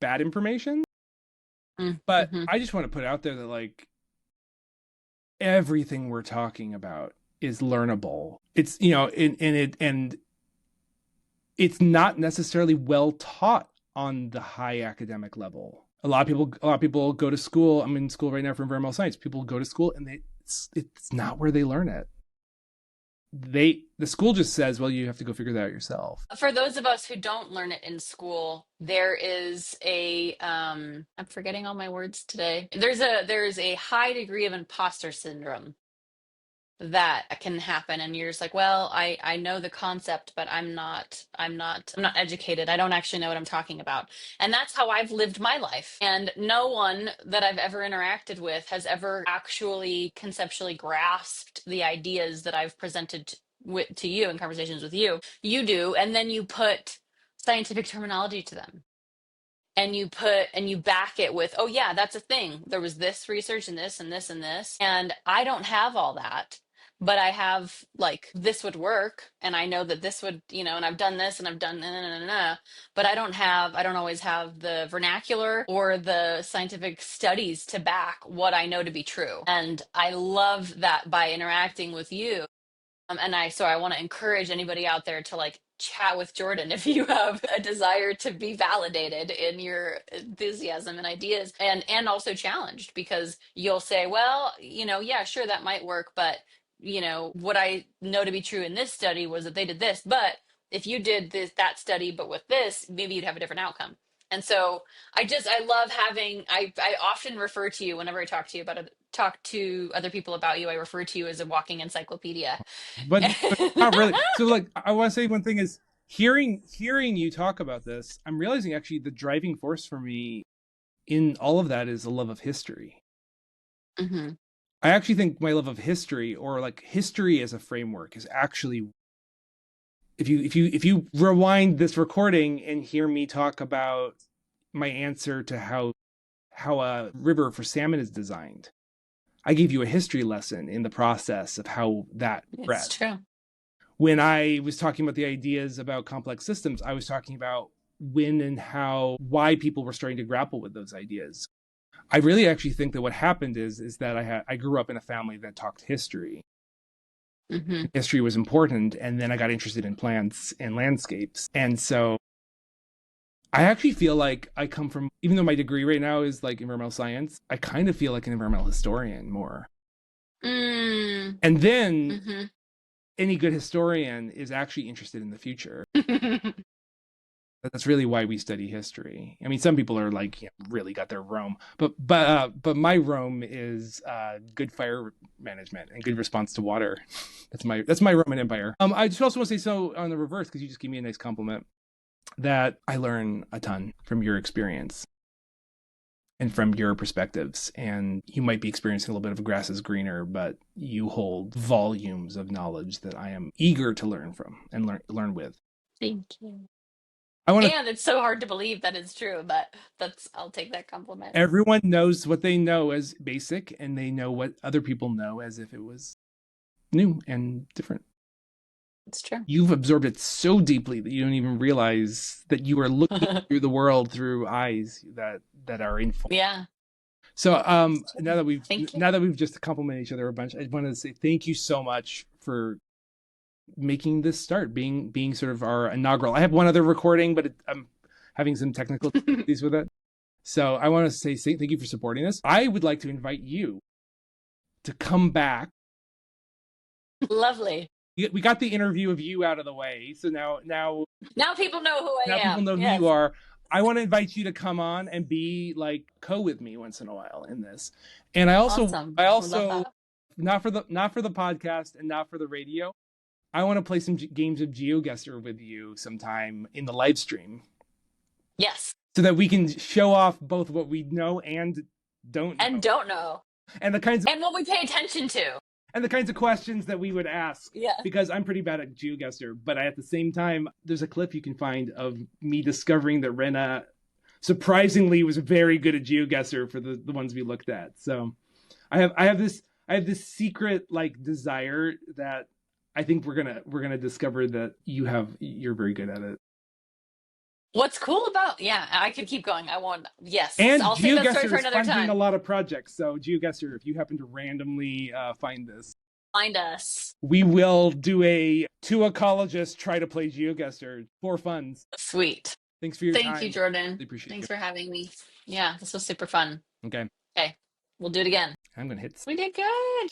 bad information. But Mm-hmm. I just want to put out there that like everything we're talking about is learnable. It's and it's not necessarily well taught on the high academic level. A lot of people go to school. I'm in school right now for environmental science. People go to school and it's not where they learn it. The school just says, well, you have to go figure that out yourself. For those of us who don't learn it in school, there is a I'm forgetting all my words today. There's a high degree of imposter syndrome that can happen, and you're just like, well, I know the concept, but I'm not educated. I don't actually know what I'm talking about. And that's how I've lived my life, and no one that I've ever interacted with has ever actually conceptually grasped the ideas that I've presented to you in conversations with you. You do, and then you put scientific terminology to them, and you back it with, oh yeah, that's a thing, there was this research and this and this and this, and I don't have all that, but I have, like, this would work, and I know that this would, and I've done this and I've done but I don't always have the vernacular or the scientific studies to back what I know to be true. And I love that by interacting with you. And I want to encourage anybody out there to, like, chat with Jordan if you have a desire to be validated in your enthusiasm and ideas, and also challenged, because you'll say, well, yeah, sure, that might work, but what I know to be true in this study was that they did this, but if you did that study but with this, maybe you'd have a different outcome. And so I love having, I often refer to you whenever I talk to other people about you. I refer to you as a walking encyclopedia. But not really. So like I want to say one thing is hearing you talk about this, I'm realizing actually the driving force for me in all of that is a love of history. Hmm. I actually think my love of history, or like history as a framework, is actually, if you rewind this recording and hear me talk about my answer to how a river for salmon is designed, I gave you a history lesson in the process of how that It's bred. true. When I was talking about the ideas about complex systems, I was talking about when and why people were starting to grapple with those ideas. I really actually think that what happened is that I grew up in a family that talked history. Hmm. History was important, and then I got interested in plants and landscapes. And so I actually feel like I come from, even though my degree right now is like environmental science, I kind of feel like an environmental historian more. Mm. And then Hmm. any good historian is actually interested in the future. That's really why we study history. I mean, some people are like, really got their Rome, but my Rome is good fire management and good response to water. That's my Roman Empire. I just also want to say, so on the reverse, because you just gave me a nice compliment, that I learn a ton from your experience and from your perspectives. And you might be experiencing a little bit of grass is greener, but you hold volumes of knowledge that I am eager to learn from and learn with. Thank you. I want to And it's so hard to believe that it's true, but I'll take that compliment. Everyone knows what they know as basic, and they know what other people know as if it was new and different. It's true. You've absorbed it so deeply that you don't even realize that you are looking through the world through eyes that are informed. Yeah. So It's true. Thank you. now that we've just complimented each other a bunch, I wanted to say thank you so much for making this start, being sort of our inaugural. I have one other recording, but I'm having some technical difficulties with it. So I want to say thank you for supporting this. I would like to invite you to come back. Lovely. We got the interview of you out of the way, so Now people know who I now people am. know who Yes. you are. I want to invite you to come on and be like co with me once in a while in this. And Awesome. I I love also that. not for the podcast and not for the radio. I want to play some games of GeoGuessr with you sometime in the live stream, Yes. so that we can show off both what we know and don't know, And don't know. and the kinds of And what we pay attention to. questions that we would ask. Yeah. Because I'm pretty bad at GeoGuessr, but at the same time, there's a clip you can find of me discovering that Wrenna surprisingly was very good at GeoGuessr for the ones we looked at. So I have this secret like desire that I think we're gonna discover that you're very good at it. What's cool about, yeah, I could keep going. I won't. Yes. And I'll save that story GeoGuessr for is another funding a time. lot of projects. So GeoGuessr, if you happen to randomly find this, Find us. we will do two ecologists try to play GeoGuessr for funds. Sweet. Thanks for your Thank time. you, Jordan. I appreciate Thanks you. for having me. Yeah, this was super fun. Okay, Okay. We'll do it again. I'm gonna hit. We did good.